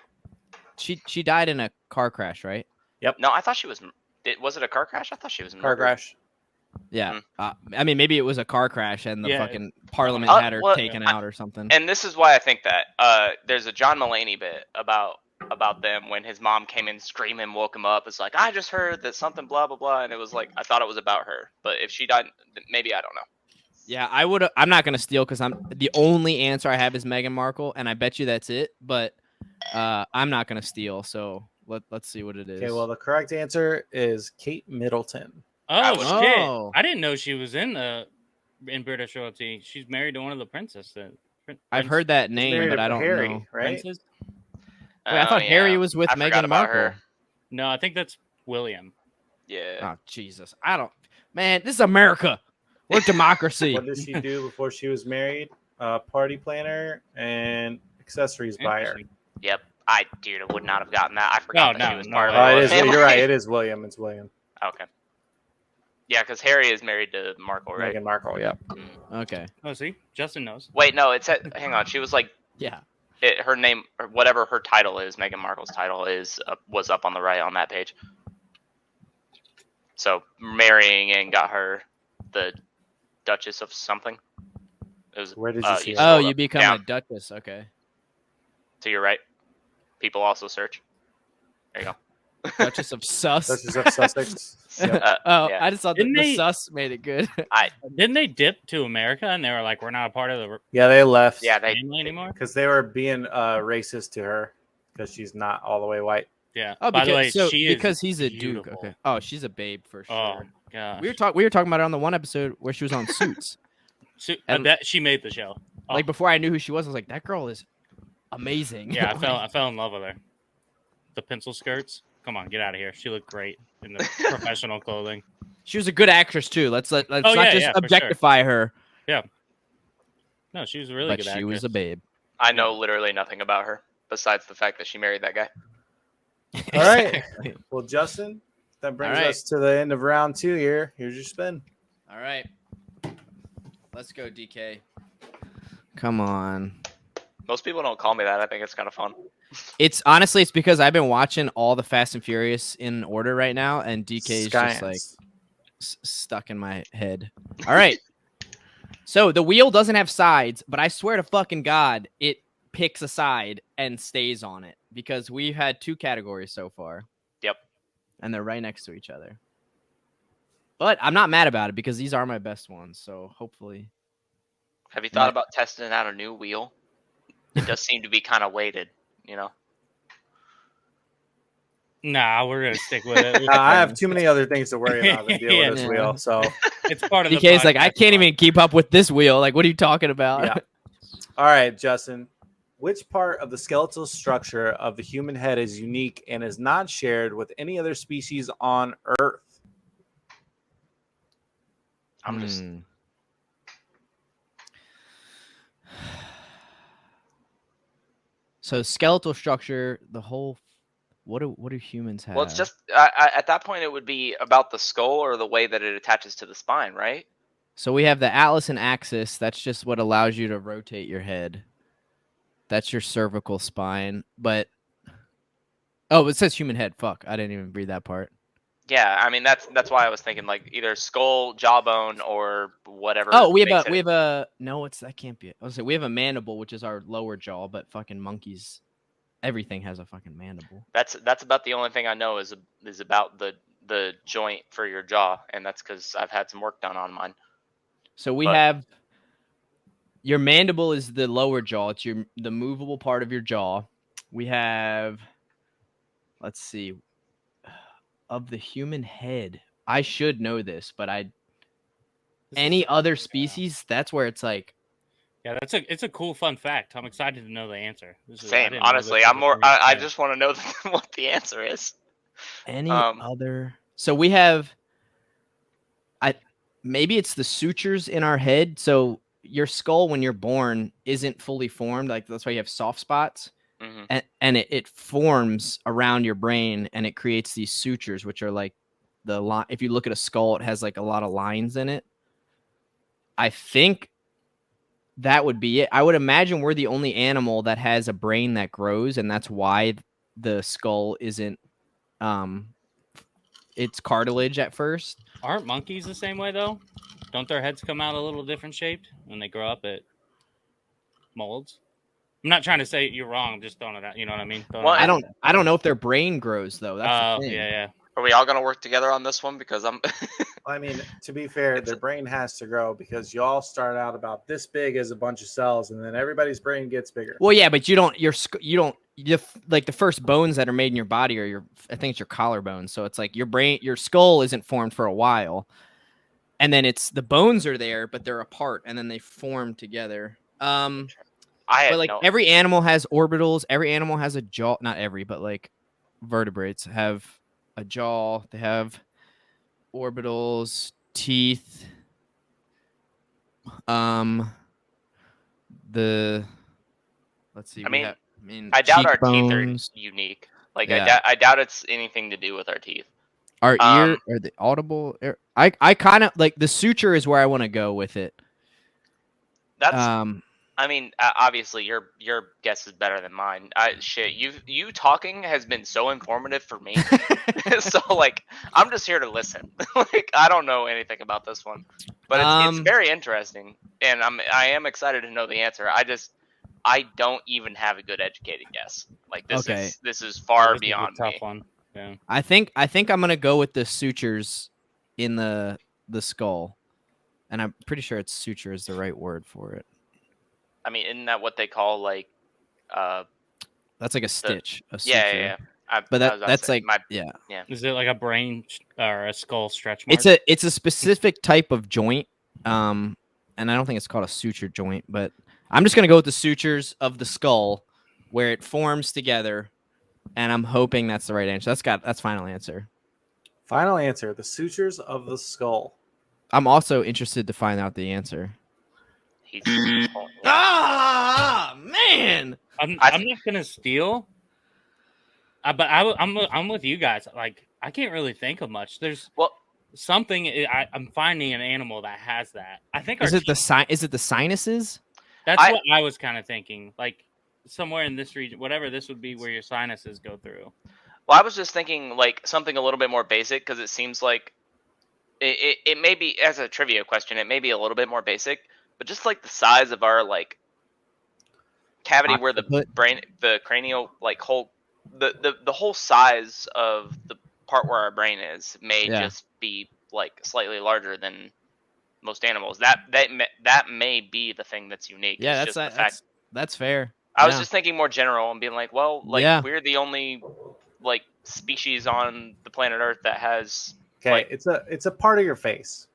she died in a car crash, right? Yep. No, I thought she was. Was it a car crash? I thought she was Car murdered. crash. Yeah. I mean, maybe it was a car crash and the fucking Parliament had her taken out or something. And this is why I think that. There's a John Mulaney bit about them when his mom came in screaming, woke him up. It's like, I just heard that something blah blah blah, and it was like, I thought it was about her, but if she died, maybe, I don't know. Yeah, I'm not gonna steal, because the only answer I have is Meghan Markle, and I bet you that's it. But I'm not gonna steal, so let's see what it is. Okay, well, the correct answer is Kate Middleton. Oh shit! I didn't know she was in British royalty. She's married to one of the princesses. I've heard that name, but I don't Harry, know. right? Princes? Wait, I thought Harry was with Meghan Markle. No, I think that's William. Yeah. Oh Jesus! Man, this is America. We're democracy. What did she do before she was married? Party planner and accessories buyer. Yep. I would not have gotten that. I forgot that she was part of it. Family. You're right. It is William. It's William. Okay. Yeah, because Harry is married to Markle, right? Meghan Markle. Yep. Okay. Oh, see, Justin knows. Wait, no. Hang on. She was like. Yeah. Her name, or whatever her title is, Meghan Markle's title was up on the right on that page. So marrying and got her the Duchess of something. It was, where did you see? You become a Duchess. Okay. To your right. People also search. There you go. Duchess of Sus. Duchess of Sussex. Yep. I just thought the Sus made it good. Didn't they dip to America and they were like, we're not a part of the they left. Yeah, family anymore because they were being racist to her because she's not all the way white. Yeah. Oh, by the way, because he's a beautiful. duke. Okay. Oh, she's a babe for sure. Oh gosh. We were talking about it on the one episode where she was on Suits. And that she made the show. Oh. Like before I knew who she was, I was like, that girl is amazing. Yeah, I fell in love with her. The pencil skirts. Come on, get out of here. She looked great in the professional clothing. She was a good actress too. Let's not just objectify her. Yeah. No, she was a really good actress. She was a babe. I know literally nothing about her besides the fact that she married that guy. All right. Well, Justin, that brings us to the end of round 2 here. Here's your spin. All right. Let's go, DK. Come on. Most people don't call me that. I think it's kind of fun. It's because I've been watching all the Fast and Furious in order right now, and DK is just like stuck in my head. All right. So the wheel doesn't have sides, but I swear to fucking God, it picks a side and stays on it, because we've had 2 categories so far. Yep. And they're right next to each other. But I'm not mad about it, because these are my best ones. So hopefully. Have you thought about testing out a new wheel? It does seem to be kind of weighted, you know? Nah, we're going to stick with it. I have too many other things to worry about than deal with this wheel. So it's part of DK's like, I can't even keep up with this wheel. Like, what are you talking about? Yeah. All right, Justin. Which part of the skeletal structure of the human head is unique and is not shared with any other species on Earth? I'm just... So skeletal structure, the whole... What do humans have? Well, it's just... at that point, it would be about the skull or the way that it attaches to the spine, right? So we have the atlas and axis. That's just what allows you to rotate your head. That's your cervical spine. But Oh, it says human head. Fuck, I didn't even read that part. Yeah, I mean that's why I was thinking like either skull, jawbone, or whatever. Oh, we have a no. That can't be it. I was say we have a mandible, which is our lower jaw, but fucking monkeys, everything has a fucking mandible. That's about the only thing I know is about the joint for your jaw, and that's because I've had some work done on mine. So we have your mandible is the lower jaw. It's the movable part of your jaw. We have, let's see, of the human head. I should know this, but any other species, that's where it's like. Yeah, it's a cool fun fact. I'm excited to know the answer. Same, honestly. I just want to know what the answer is. Any other? So we have. Maybe it's the sutures in our head. So your skull, when you're born, isn't fully formed. Like that's why you have soft spots, and it forms around your brain, and it creates these sutures, which are like the line. If you look at a skull, it has like a lot of lines in it. I think that would be it. I would imagine we're the only animal that has a brain that grows, and that's why the skull isn't it's cartilage at first. Aren't monkeys the same way though? Don't their heads come out a little different shaped when they grow up at molds? I'm not trying to say you're wrong. I'm just throwing it out. You know what I mean? Well, I don't know if their brain grows though. That's the thing. Yeah. Are we all gonna work together on this one? Because I'm. I mean, to be fair, their brain has to grow because you all start out about this big as a bunch of cells, and then everybody's brain gets bigger. Well, yeah, but you don't like the first bones that are made in your body are I think it's your collarbones. So it's like your skull isn't formed for a while, and then it's the bones are there, but they're apart, and then they form together. Every animal has orbitals. Every animal has a jaw. Not every, but like vertebrates have a jaw. They have orbitals, teeth. Let's see. I doubt our teeth are unique. Like I doubt it's anything to do with our teeth. Our ear or the audible. I kind of like the suture is where I want to go with it. That's. I mean, obviously, your guess is better than mine. You talking has been so informative for me. So, like, I'm just here to listen. Like, I don't know anything about this one, but it's very interesting, and I am excited to know the answer. I don't even have a good educated guess. Like, this is far beyond me. Tough one. Yeah. I think I'm gonna go with the sutures in the skull, and I'm pretty sure it's suture is the right word for it. I mean, isn't that what they call like? That's like a stitch. Yeah. That's like yeah. Is it like a brain or a skull stretch mark? It's a specific type of joint, and I don't think it's called a suture joint, but I'm just gonna go with the sutures of the skull, where it forms together, and I'm hoping that's the right answer. That's final answer. Final answer: the sutures of the skull. I'm also interested to find out the answer. Man! I'm not gonna steal, but I'm with you guys. Like I can't really think of much. There's something I'm finding an animal that has that. I think is it the sinuses? That's what I was kind of thinking. Like somewhere in this region, whatever this would be, where your sinuses go through. Well, I was just thinking like something a little bit more basic because it seems like it may be, as a trivia question, it may be a little bit more basic. But just like the size of our like cavity where the brain, the cranial like whole, the whole size of the part where our brain is may just be like slightly larger than most animals. That may be the thing that's unique. Yeah, that's fair. I was just thinking more general and being like, well, like we're the only like species on the planet Earth that has. Okay, like, it's a part of your face.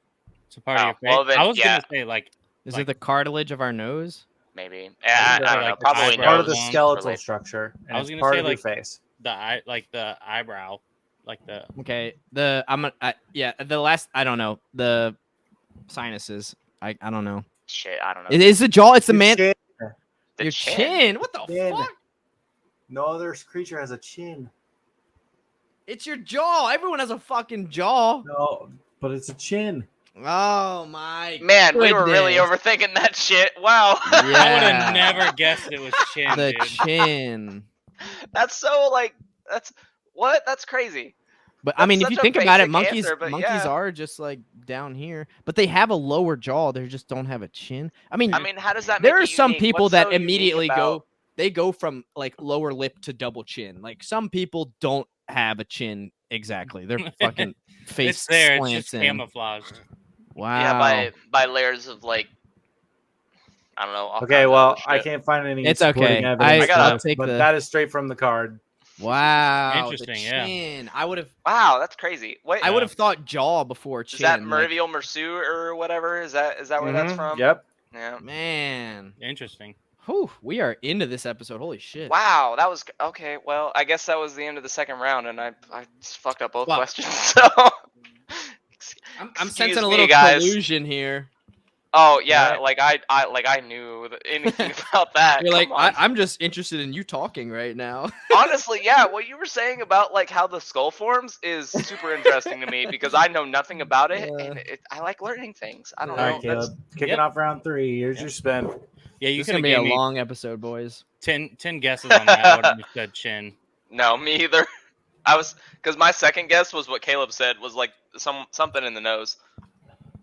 It's a part of your face. Well, then, I was gonna say like. Is it the cartilage of our nose? Maybe. I don't know. Probably part of the skeletal structure. I was gonna part say of like your face. The eye, like the eyebrow, like the. Okay. The last I don't know the sinuses. I don't know. Shit, I don't know. It is the jaw. It's the man. Chin. Your chin. What the fuck? No other creature has a chin. It's your jaw. Everyone has a fucking jaw. No, but it's a chin. Oh my man, goodness. We were really overthinking that shit. Wow. Yeah. I would have never guessed it was chin. The dude. chin. That's so like What? That's crazy. But That's I mean, if such you a think about it, basic answer, but monkeys yeah. are just like down here, but they have a lower jaw. They just don't have a chin. I mean, how does that make there are it some unique? people What's that so unique immediately about... go from like lower lip to double chin. Like some people don't have a chin exactly. Their fucking face It's there. It's slants just in. camouflaged. Wow. Yeah, by layers of like, I don't know. All Okay, kinds of well, other I shit. can't find any It's supporting okay. evidence, I'll for take this, but the. that is straight from the card. Wow. Interesting, The yeah. chin. I would have. Wow, that's crazy. Wait, I would have thought jaw before chin. is that like, Merviel Mersu or whatever? Is that where that's from? Yep. Yeah. man. Interesting. Whew, we are into this episode. Holy shit. Wow, that was okay. Well, I guess that was the end of the second round, and I just fucked up both Fuck. questions. So I'm excuse sensing a me, little guys. collusion here. Oh yeah, Right. I knew anything about that. You're like, Come on. I'm just interested in you talking right now. Honestly, yeah, what you were saying about like how the skull forms is super interesting to me because I know nothing about it, and I like learning things. I don't All know. right, Caleb. Kicking Yep. off round 3. Here's your spin. Yeah, you This is could gonna have be a gave me long episode, boys. 10 guesses on that. I would have just said chin. No, me either. I was because my second guess was what Caleb said was like something in the nose.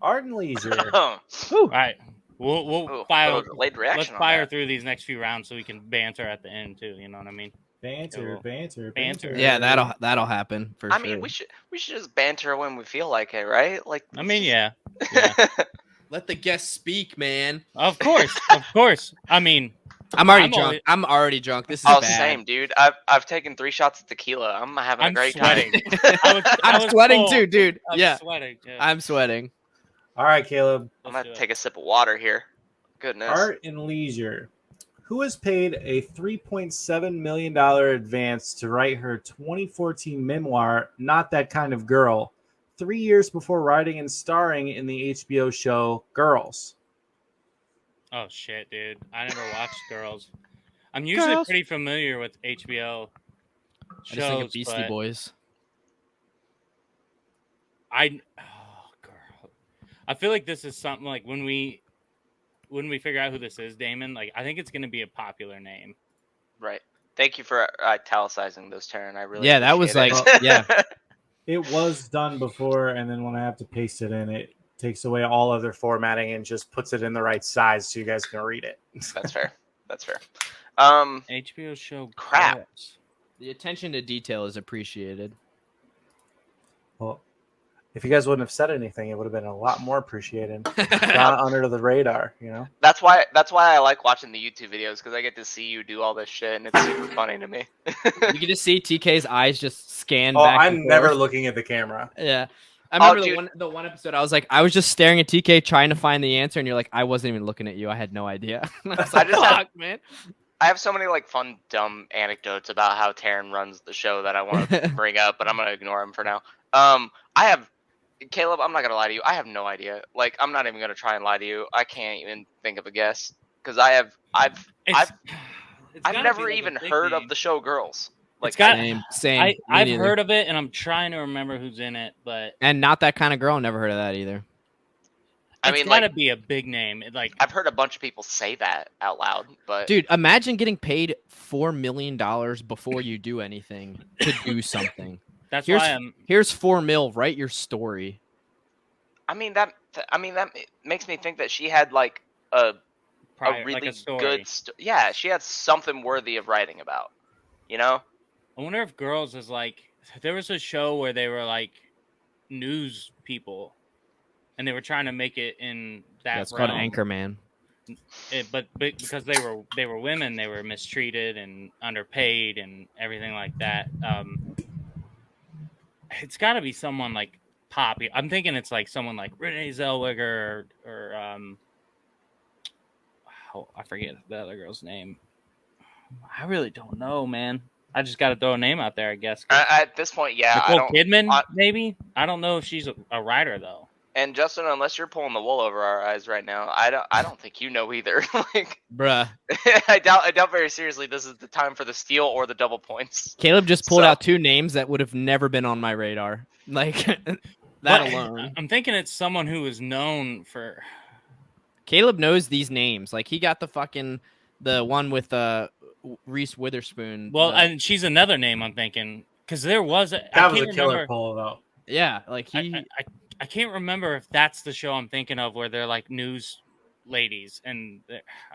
Art and Leisure. All right, we'll Ooh, file. little delayed reaction Let's on fire that. through these next few rounds so we can banter at the end too. You know what I mean? Banter. Yeah, that'll happen for I sure. mean, we should just banter when we feel like it, right? Like, I mean, yeah. Let the guests speak, man. Of course. I mean, I'm already I'm drunk. only- I'm already drunk. This is Oh, bad. same, dude. I've taken 3 shots of tequila. I'm having a I'm great sweating. time. I I'm was sweating full. too, dude. I'm Yeah, sweating. Yeah. I'm sweating. All right, Caleb. I'm Let's gonna do take a sip of water here. Goodness. Art and Leisure. Who was paid a $3.7 million advance to write her 2014 memoir, Not That Kind of Girl, 3 years before writing and starring in the HBO show Girls? Oh shit, dude! I never watched Girls. I'm usually Girls. pretty familiar with HBO I just think of shows, Beastie but Boys. girl. I feel like this is something like when we figure out who this is, Daman. Like, I think it's gonna be a popular name. Right. Thank you for italicizing those, Taryn. I really Yeah, that was appreciate like, it. yeah. It was done before, and then when I have to paste it in, it takes away all other formatting and just puts it in the right size so you guys can read it. That's fair. That's fair. HBO show. Crap. Girls. The attention to detail is appreciated. Well, if you guys wouldn't have said anything, it would have been a lot more appreciated. Not under the radar, you know? That's why I like watching the YouTube videos because I get to see you do all this shit and it's super funny to me. You can just see TK's eyes just scan Oh, back. I'm and never forth. looking at the camera. Yeah. I remember dude. the one episode I was like, I was just staring at TK trying to find the answer, and you're like, I wasn't even looking at you. I had no idea. I was like, just had- fuck, man. I have so many like fun, dumb anecdotes about how Taryn runs the show that I want to bring up, but I'm gonna ignore them for now. Caleb, I'm not gonna lie to you. I have no idea. Like, I'm not even gonna try and lie to you. I can't even think of a guess because I've It's gotta never be, like, a even big heard name. of the show Girls. Like, It's got- Same. Me I've neither. heard of it, and I'm trying to remember who's in it, but And Not That Kind of Girl. Never heard of that either. I it's mean, gotta like, be a big name. Like, I've heard a bunch of people say that out loud, but Dude, imagine getting paid $4 million before you do anything to do something. that's Here's- why I'm. Here's $4 million. Write your story. I mean that makes me think that she had like a Prior, really like a story. good yeah, she had something worthy of writing about, you know? I wonder if Girls is like. There was a show where they were like news people, and they were trying to make it in that. That's called realm. Anchorman. But because they were women, they were mistreated and underpaid and everything like that. It's got to be someone like Poppy. I'm thinking it's like someone like Renee Zellweger or I forget the other girl's name. I really don't know, man. I just got to throw a name out there, I guess. At this point, yeah, I Nicole don't. Kidman, maybe. I don't know if she's a writer though. And Justin, unless you're pulling the wool over our eyes right now, I don't think you know either. Like, Bruh. I doubt very seriously this is the time for the steal or the double points. Caleb just pulled So- out 2 names that would have never been on my radar. Like, that But alone. I'm thinking it's someone who is known for. Caleb knows these names. Like, he got the one with Reese Witherspoon. Well, and she's another name I'm thinking. because there was That I was a can't killer remember. poll, though. Yeah, like he. I can't remember if that's the show I'm thinking of where they're like news ladies, and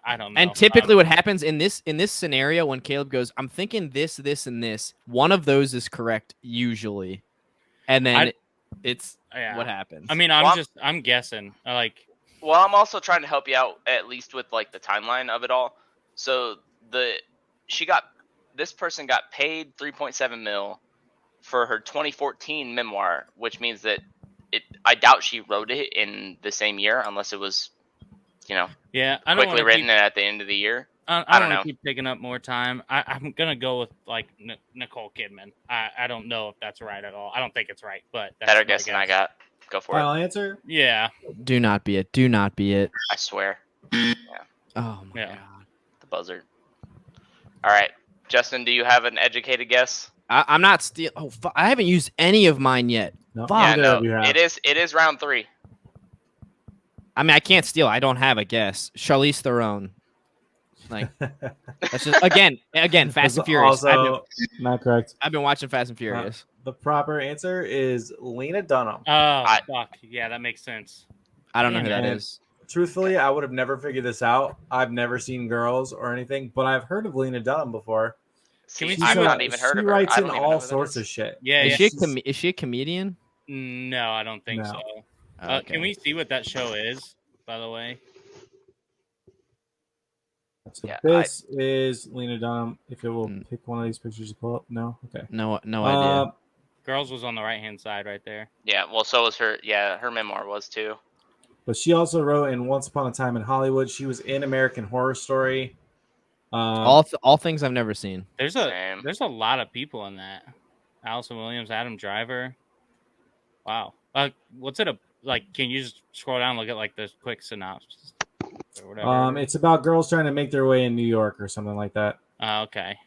I don't know. And typically, what happens in this scenario when Caleb goes, "I'm thinking this, this, and this," one of those is correct usually, and then it's what happens. I mean, I'm guessing. Like, well, I'm also trying to help you out at least with like the timeline of it all. So this person got paid 3.7 mil for her 2014 memoir, which means that I doubt she wrote it in the same year, unless it was, quickly written at the end of the year. I don't want to keep taking up more time. I'm gonna go with like Nicole Kidman. I don't know if that's right at all. I don't think it's right, but that's better guess than I got. Go for Final it. answer? Yeah. Do not be it. Do not be it. I swear. Yeah. Oh my god. The buzzard. All right, Justin, do you have an educated guess? I'm not steal. Oh, I haven't used any of mine yet. No. Fuck. Yeah, no. It is round 3. I mean, I can't steal. I don't have a guess. Charlize Theron. Like, that's just again, Fast and Furious. Also, not correct. I've been watching Fast and Furious. The proper answer is Lena Dunham. Oh, fuck. Yeah, that makes sense. I don't know who that is. Truthfully, I would have never figured this out. I've never seen Girls or anything, but I've heard of Lena Dunham before. I've not even heard of her. She writes in all sorts of shit. Yeah, is she a comedian? No, I don't think so. Okay. Can we see what that show is, by the way? So this is Lena Dunham. If it will pick one of these pictures to pull up. No? Okay. No idea. Girls was on the right-hand side right there. Yeah, well, so was her. Yeah, her memoir was too. But she also wrote in Once Upon a Time in Hollywood. She was in American Horror Story. All things I've never seen. There's a lot of people in that. Allison Williams, Adam Driver. Wow. What's it like? Can you just scroll down and look at like the quick synopsis or whatever? It's about girls trying to make their way in New York or something like that. Okay.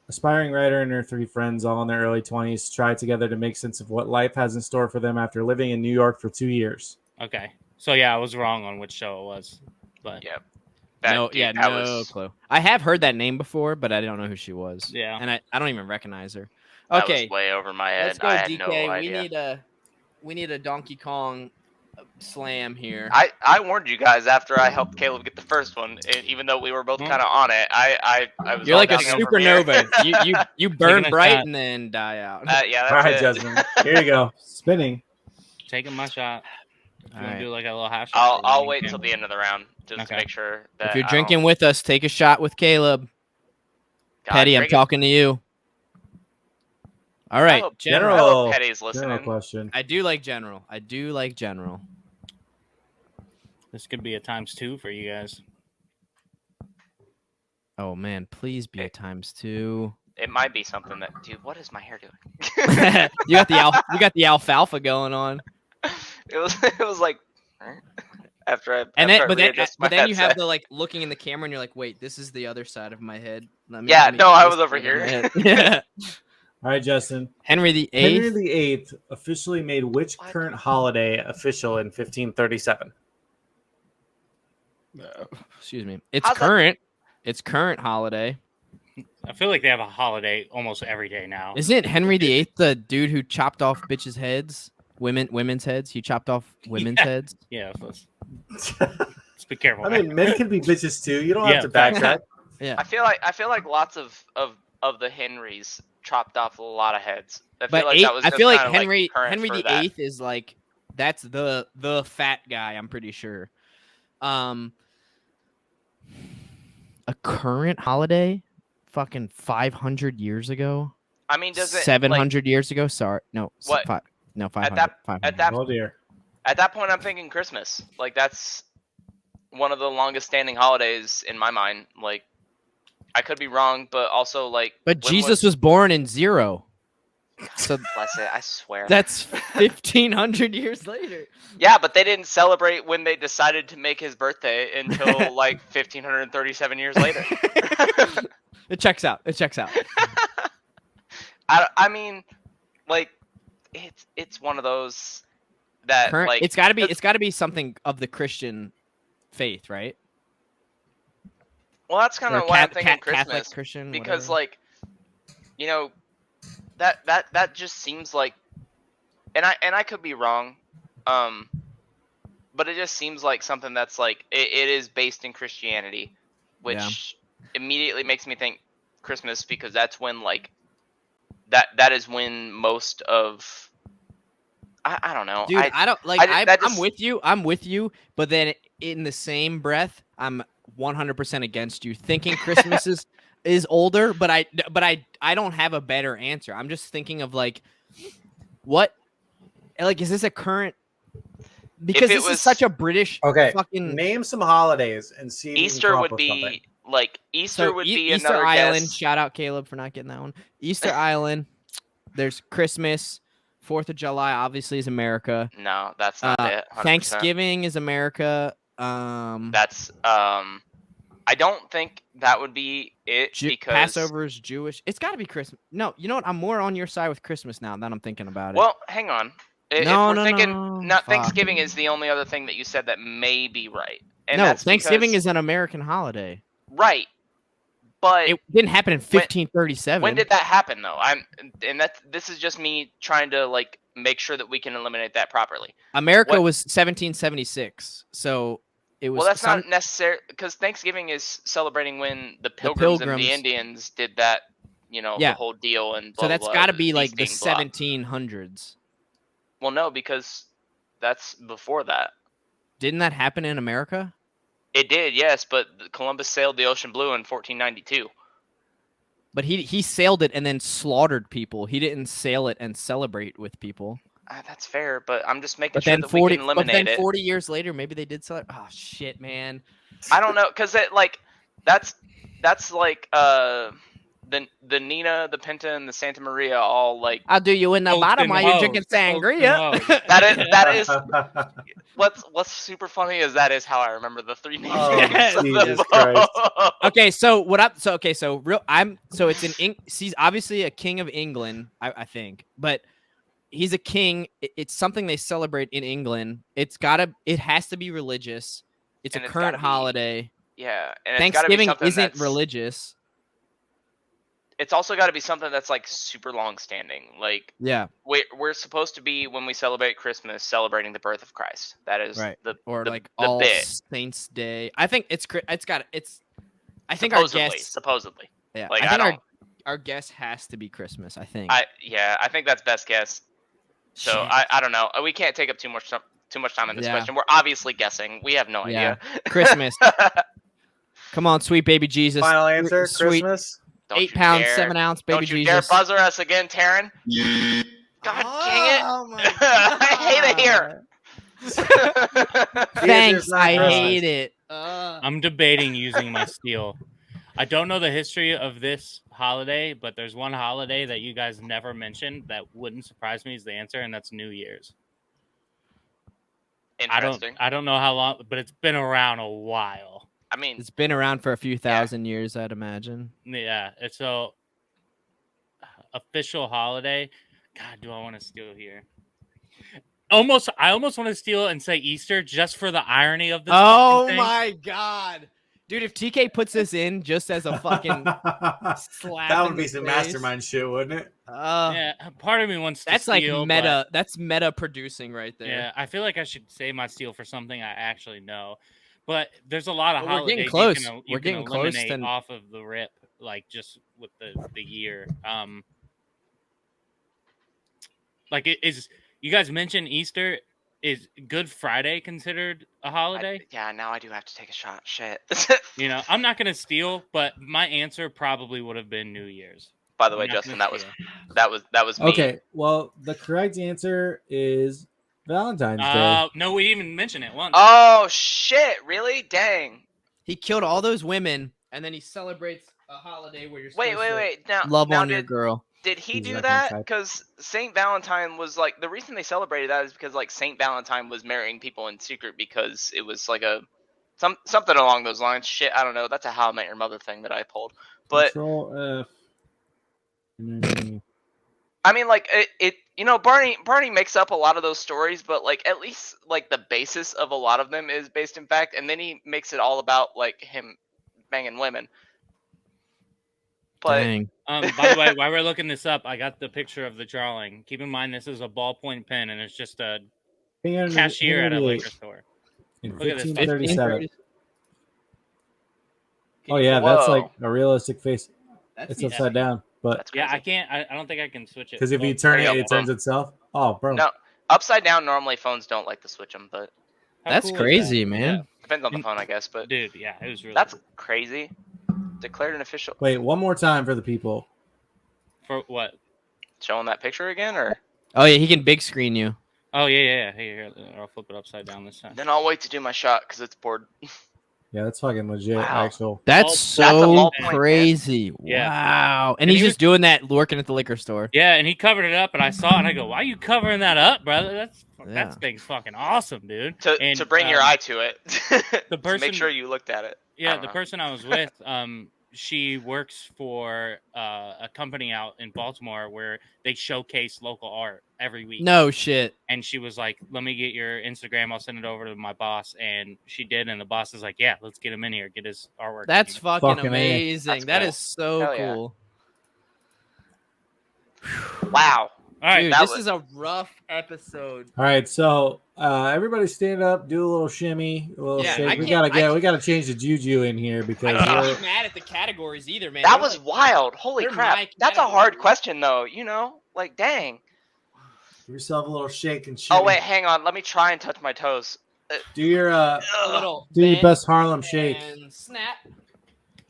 Aspiring writer and her 3 friends, all in their early 20s, try together to make sense of what life has in store for them after living in New York for 2 years. Okay. So yeah, I was wrong on which show it was. But yeah. No clue. I have heard that name before, but I don't know who she was. Yeah. And I don't even recognize her. That Okay. was way over my head. Let's go, I had DK. no idea. We need a Donkey Kong slam here. I warned you guys after I helped Caleb get the first one, even though we were both kind of on it. I was. You're like a supernova. you burn bright and then die out. Yeah. All right, Jasmine. Here you go. Spinning. Taking my shot. If you want to do like a little half shot. I'll wait until the end of the round just to make sure that. If you're drinking with us, take a shot with Caleb. Petty, I'm talking to you. All right, General. I hope Petty's listening. General question. I do like General. This could be a ×2 for you guys. Oh man, please be a ×2. It might be something that, dude. What is my hair doing? You got the alfalfa going on. It was like after I. But then you have the like looking in the camera and you're like, wait, this is the other side of my head. I was over here. Yeah. All right, Justin. Henry VIII. Henry VIII officially made which current holiday official in 1537? Excuse me. It's current. It's current holiday. I feel like they have a holiday almost every day now. Isn't Henry VIII the dude who chopped off bitches' heads? Women's heads? He chopped off women's heads? Yeah. Let's be careful. I mean, men can be bitches too. You don't have to backtrack. Yeah. I feel like lots of the Henrys chopped off a lot of heads. I feel like Henry VIII is like that's the fat guy. I'm pretty sure. A current holiday, fucking 500 years ago. I mean, does it 700 years ago? Sorry, no. What? 500. Oh dear. At that point, I'm thinking Christmas. Like that's one of the longest standing holidays in my mind. Like I could be wrong, but also like. But Jesus was born in 0. So bless it, I swear. That's 1,500 years later. Yeah, but they didn't celebrate when they decided to make his birthday until like 1,537 years later. It checks out. I mean, like, it's one of those that like it's got to be something of the Christian faith, right? Well, that's kind of why I'm thinking Catholic, Christmas, Christian, because whatever. like you know, that just seems like, and I could be wrong, but it just seems like something that's like it is based in Christianity, which immediately makes me think Christmas, because that's when like that is when most of I don't know. Dude, I don't like. I'm with you. I'm with you. But then in the same breath, I'm 100% against you. Thinking Christmas is older, but I don't have a better answer. I'm just thinking of like, what, like, is this a current? Because this is such a British. Fucking name some holidays and see if Easter would be like Easter would be Easter another Island. guess. Shout out Caleb for not getting that one. Easter Island. There's Christmas. 4th of July obviously is America. No, that's not it. 100%. Thanksgiving is America. That's I don't think that would be it, because Passover is Jewish. It's got to be Christmas. No, you know what? I'm more on your side with Christmas now that I'm thinking about it. Well, hang on. No, Thanksgiving is the only other thing that you said that may be right. And no, that's Thanksgiving is an American holiday. Right. But it didn't happen in 1537. When did that happen, though? This is just me trying to like make sure that we can eliminate that properly. America was 1776, so it was. Well, that's not necessary, because Thanksgiving is celebrating when the Pilgrims and the Indians did that. You know, the whole deal, and blah, so that's got to be like the 1700s. Well, no, because that's before that. Didn't that happen in America? It did, yes, but Columbus sailed the ocean blue in 1492. But he sailed it and then slaughtered people. He didn't sail it and celebrate with people. That's fair, but I'm just making sure that we can eliminate it. But then 40 years later, maybe they did celebrate. Oh shit, man! I don't know, because that's like the Nina, the Pinta, and the Santa Maria all like. I'll do you in the bottom while you're drinking sangria. that is. What's super funny is that is how I remember the three names. Oh, Jesus Christ. Okay, so it's he's obviously a king of England, I think, but he's a king. It's something they celebrate in England. It has to be religious. It's a current holiday. Yeah, and Thanksgiving isn't religious. It's also got to be something that's like super long standing. Like, yeah, we're supposed to be, when we celebrate Christmas, celebrating the birth of Christ. That is right. the All bit. Saints Day. I think I think supposedly. Yeah, like, I think our guess has to be Christmas. I think. I think that's best guess. So I don't know. We can't take up too much time in this question. We're obviously guessing. We have no idea. Christmas. Come on, sweet baby Jesus. Final answer. Sweet. Christmas. 8 pounds, 7 ounce, baby Jesus. Don't you dare buzzer us again, Taryn. God dang it. Oh my God. I hate it here. Thanks, I hate it. I'm debating using my steal. I don't know the history of this holiday, but there's one holiday that you guys never mentioned that wouldn't surprise me is the answer, and that's New Year's. Interesting. I don't know how long, but it's been around a while. I mean, it's been around for a few thousand years, I'd imagine. Yeah, it's a official holiday. God, do I want to steal here? I almost want to steal and say Easter just for the irony of this. Oh thing. My God, dude! If TK puts this in just as a fucking slap, that would be some mastermind shit, wouldn't it? Yeah, part of me wants to. That's steal, like meta. That's meta producing right there. Yeah, I feel like I should save my steal for something I actually know. But there's a lot of holidays we're getting close. You can eliminate off of the rip, like just with the year. Like you guys mentioned Easter. Is Good Friday considered a holiday? Now I do have to take a shot. Shit. I'm not gonna steal, but my answer probably would have been New Year's. By the way, Justin, that was me. Okay, well, the correct answer is Valentine's Day. No, we didn't even mention it once. Oh shit! Really? Dang. He killed all those women, and then he celebrates a holiday where you're supposed wait. Now, love on your girl. Did he do that? Because Saint Valentine was like, the reason they celebrated that is because like Saint Valentine was marrying people in secret because it was like something along those lines. Shit, I don't know. That's a How I Met Your Mother thing that I pulled. But Control F. I mean, like it. Barney makes up a lot of those stories, but like at least like the basis of a lot of them is based in fact, and then he makes it all about like him banging women. But Dang. By the way, while we're looking this up, I got the picture of the drawing. Keep in mind this is a ballpoint pen, and it's just a cashier at a liquor store. In Look at this. 1537. Oh yeah, Whoa. that's like a realistic face. That's It's upside down, but that's crazy. Yeah, I can't. I don't think I can switch it. because if you Well, turn there it, you it go. turns itself. Oh, bro. No, upside down. Normally, phones don't like to switch them, but how That's cool is crazy, that? man. depends on the And- phone, I guess. Yeah. But Dude, yeah, it was really that's cool. crazy. Declared an official. Wait, one more time for the people. For what? Showing that picture again, or Oh yeah, he can big screen you. Oh yeah. Here, I'll flip it upside down this time. then I'll wait to do my shot because it's bored. Yeah, that's fucking legit. Wow. Actual. That's That's a so ballpoint pen. crazy. Yeah. Wow. And And he's he just doing that working at the liquor store. Yeah, and he covered it up, and I saw it, and I go, "Why are you covering that up, brother? Yeah. That thing's fucking awesome, dude." And, To bring your eye to it. the To person- make sure you looked at it. I Yeah, don't the know. person I was with, she works for a company out in Baltimore where they showcase local art every week. No shit. And she was like, "Let me get your Instagram. I'll send it over to my boss." And she did, and the boss is like, "Yeah, let's get him in here, get his artwork." That's fucking Fucking A. amazing. That's That cool. is so Hell yeah. cool. Wow. All right, Dude, that this was- is a rough episode. All right, so everybody stand up, do a little shimmy, a little Yeah, shake. I We can't- gotta change the juju in here because I can't we're, be mad at the categories either, man. That They're was like- wild. Holy they're crap. my That's a hard category. question, though. You know, like, dang. give yourself a little shake and shimmy. Oh, wait, hang on. Let me try and touch my toes. do your a little do your bend best Harlem shake. and snap.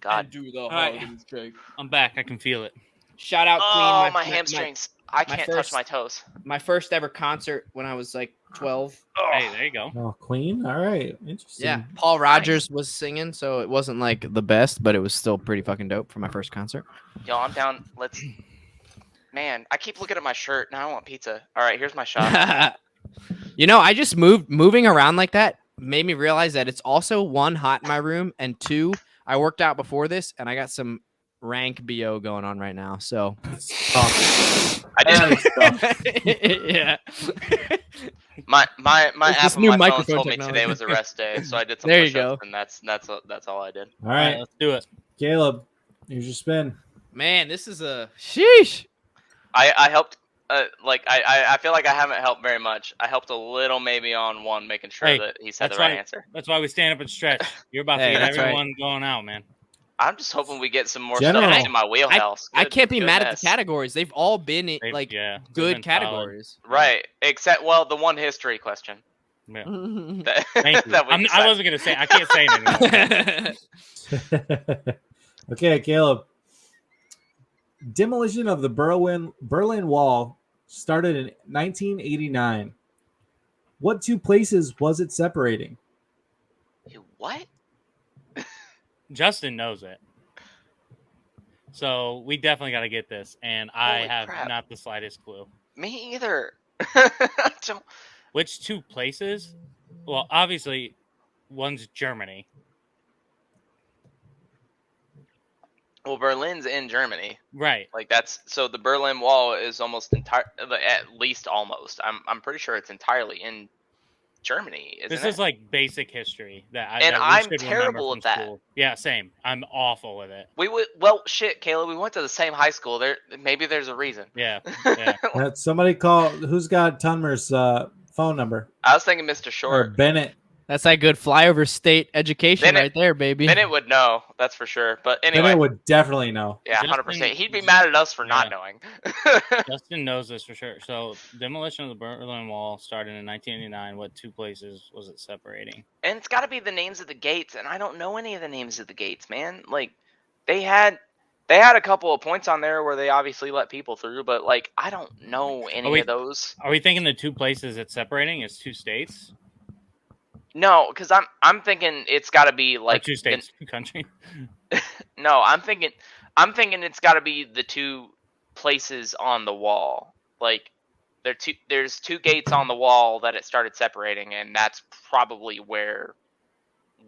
God. And do the right. Harlem shake. I'm back. I can feel it. Shout out Queen. Oh, my hamstrings. I my can't first- touch my toes. My first ever concert when I was like 12. Oh. Hey, there you go. Oh, Queen. All right, interesting. Yeah, Paul Rogers was singing, so it wasn't like the best, but it was still pretty fucking dope for my first concert. Yo, I'm down. Let's. Man, I keep looking at my shirt. Now I want pizza. All right, here's my shot. You know, I just moving around like that made me realize that it's also one, hot in my room, and two, I worked out before this and I got some rank BO going on right now. So I did. yeah. My It's app this on new my phone microphone told me technology. today was a rest day, so I did some There you push-ups, go. and that's all I did. All right, Let's do it. Caleb, here's your spin. Man, this is a sheesh. I helped. I feel like I haven't helped very much. I helped a little maybe on one, making sure Hey, that he said the that's right right. answer. That's why we stand up and stretch. You're about to Hey, get that's right. everyone going out, man. I'm just hoping we get some more General. stuff into my wheelhouse. I Good- can't be mad at goodness. the categories. They've all been like Yeah, they've good been solid. categories. Right, except well, the one history question. Yeah. That, Thank you. that we I decided. wasn't gonna say. I can't say it anymore. Okay, Caleb. Demolition of the Berlin Wall started in 1989. What two places was it separating? What? Justin knows it. So we definitely got to get this, and I Holy have crap. not the slightest clue. Me either. I don't- Which two places? Well, obviously, one's Germany. Well, Berlin's in Germany. Right. Like that's so the Berlin Wall is almost entire, at least almost. I'm pretty sure it's entirely in Germany. Isn't This it? is like basic history that And that we I'm should remember terrible from at that. school. Yeah, same. I'm awful with it. We would shit, Caleb. We went to the same high school. Maybe there's a reason. Yeah. Yeah. Somebody call. Who's got Tunmer's phone number? I was thinking Mr. Or Short. Bennett. That's that good flyover state education Bennett- right there, baby. Bennett would know, that's for sure. But anyway, Bennett would definitely know. yeah, Justin- 100%. He'd be mad at us for not Yeah. knowing. Justin knows this for sure. So, demolition of the Berlin Wall started in 1989. What two places was it separating? And it's got to be the names of the gates, and I don't know any of the names of the gates, man. Like they had a couple of points on there where they obviously let people through, but like I don't know any of those. Are we thinking the two places it's separating is two states? No, because I'm thinking it's got to be Or like two states, two country? No, I'm thinking it's got to be the two places on the wall. Like there's two gates on the wall that it started separating, and that's probably where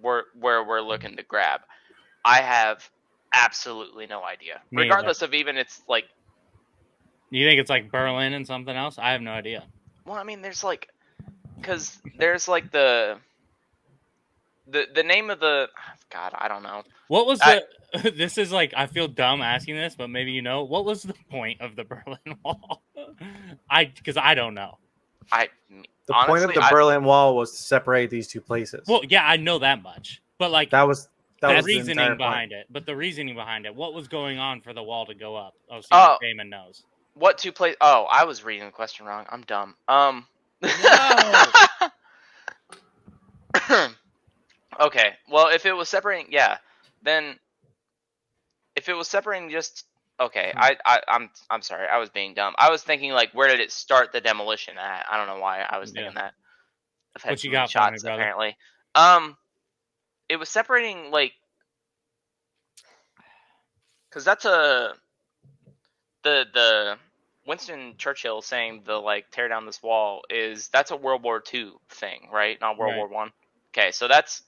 we're looking to grab. I have absolutely no idea. Me Regardless of even it's like, You think it's like Berlin and something else? I have no idea. well, I mean, there's like, because there's like the the name of the God, I don't know. What was the? This is like I feel dumb asking this, but maybe you know. What was the point of the Berlin Wall? Because I don't know. The point of the Berlin Wall was to separate these two places. Well, yeah, I know that much, but like that was the was reasoning behind it. But the reasoning behind it, what was going on for the wall to go up? Oh, see, Daman knows. What two places? Oh, I was reading the question wrong. I'm dumb. No. Okay. Well, if it was separating, yeah, then if it was separating just okay, I'm sorry, I was being dumb. I was thinking like, where did it start the demolition at? I don't know why I was thinking that. I've had what you got shots for me, brother? apparently. It was separating like, because that's the Winston Churchill saying the like tear down this wall that's a World War II thing, right? Not World War One. Okay, so that's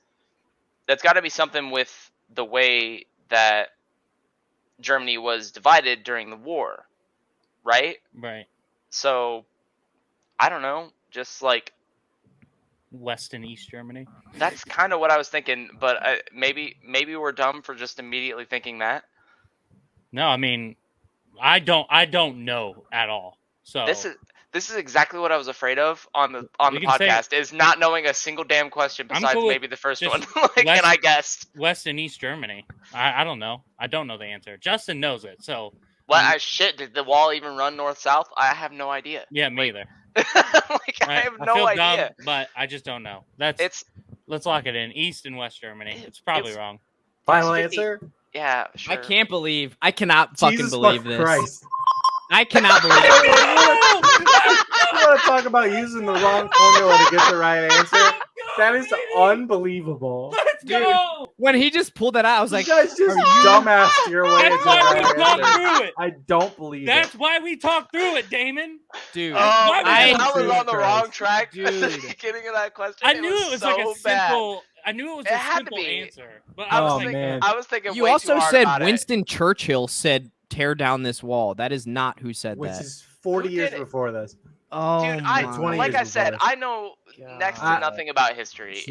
got to be something with the way that Germany was divided during the war, right? Right. So I don't know, just like West and East Germany. That's kind of what I was thinking, but maybe we're dumb for just immediately thinking that. No, I mean, I don't know at all. So this is exactly what I was afraid of on the podcast, is not knowing a single damn question besides cool maybe the first one. And I guessed West and East Germany. I don't know. I don't know the answer. Justin knows it. So did the wall even run north south? I have no idea. Yeah, me either. I have no idea. Dumb, but I just don't know. Let's lock it in. East and West Germany. It's probably wrong. Final answer? Yeah, sure. I cannot fucking believe this. Christ. I cannot believe it. You want to talk about using the wrong formula to get the right answer? That is unbelievable. Let's go! When he just pulled that out, I was like, you guys just dumbassed your way into that. I don't believe That's why we talked through it, Damon. Dude, I was on the wrong track dude. at the beginning of that question. I knew it was so like a bad. simple. I knew it was a simple answer. But I was thinking. You also said Winston Churchill said tear down this wall. That is not who said that. Which is 40 years before this. Oh, dude, like I said, I know next to nothing about history.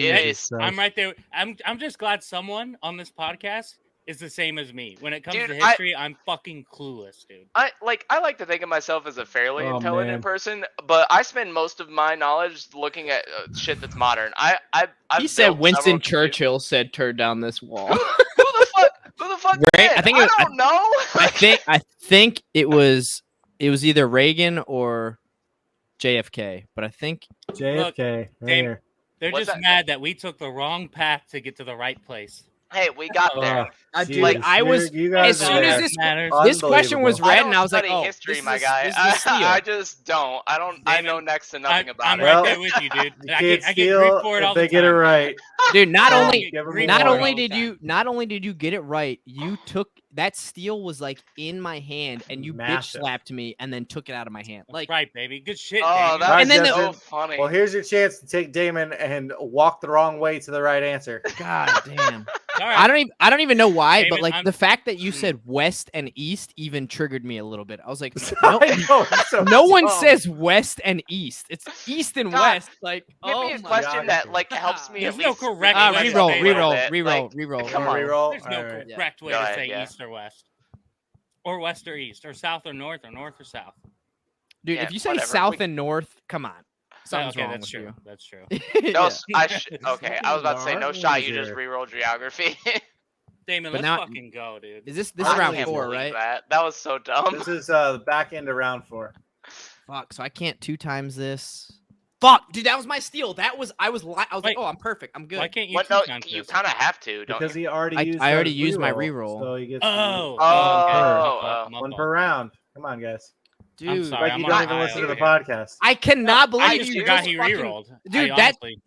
I'm right there. I'm just glad someone on this podcast is the same as me. When it comes to history, I'm fucking clueless, dude. I like to think of myself as a fairly intelligent person, but I spend most of my knowledge looking at shit that's modern. He said Winston Churchill said tear down this wall. Who the fuck did? I don't know. I think it was either Reagan or JFK, but I think JFK. Look, they're just mad that we took the wrong path to get to the right place. Hey, we got there. Dude, I was as soon as this question was read, and I was like, "Oh, history, my guy." I just don't. I know next to nothing about I'm it. right there with you, dude. I get grief for it all the time. They get it right, dude. Not only did you get it right, you took that steel was like in my hand, and you bitch slapped me, and then took it out of my hand. Like, right, baby, good shit. Oh, Damon. that's so funny. Well, here's your chance to take Damon and walk the wrong way to the right answer. God damn. Right. I don't even know why, Damon, but like the fact that you said west and east even triggered me a little bit. I was like, no one says west and east. It's east and west. Like, give me a question that like helps me. There's at least no correct reroll. Come on, reroll. There's no correct way to say east or west, or west or east, or south or north or south. Dude, if you say south and north, come on. Something's wrong that's with true. you. That's true. No, okay, I was about to say no shot. You just rerolled geography. Damon, let's fucking go, dude. Is this round 4, right? That was so dumb. This is the back end of round 4. Fuck, so I can't 2 times this. Fuck, dude, that was my steal. I was like, oh, I'm perfect. I'm good. Why can't you? You kind of have to, don't because you? he already used. I already used my reroll. So he gets one per round. Come on, guys. Dude, I'm sorry, like you don't even listen to the podcast. I cannot believe I just forgot he rerolled. Dude,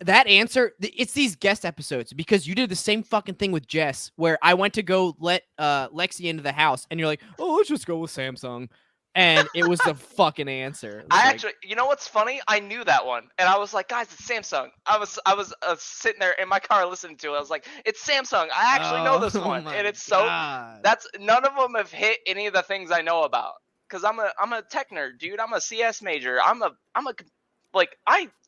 that answer, it's these guest episodes because you did the same fucking thing with Jess where I went to go let Lexi into the house and you're like, oh, let's just go with Samsung. And it was the fucking answer. Actually, you know what's funny? I knew that one, and I was like, "Guys, it's Samsung." I was sitting there in my car listening to it. I was like, "It's Samsung." I actually know this one, and it's that's none of them have hit any of the things I know about. Cause I'm a tech nerd, dude. I'm a CS major. I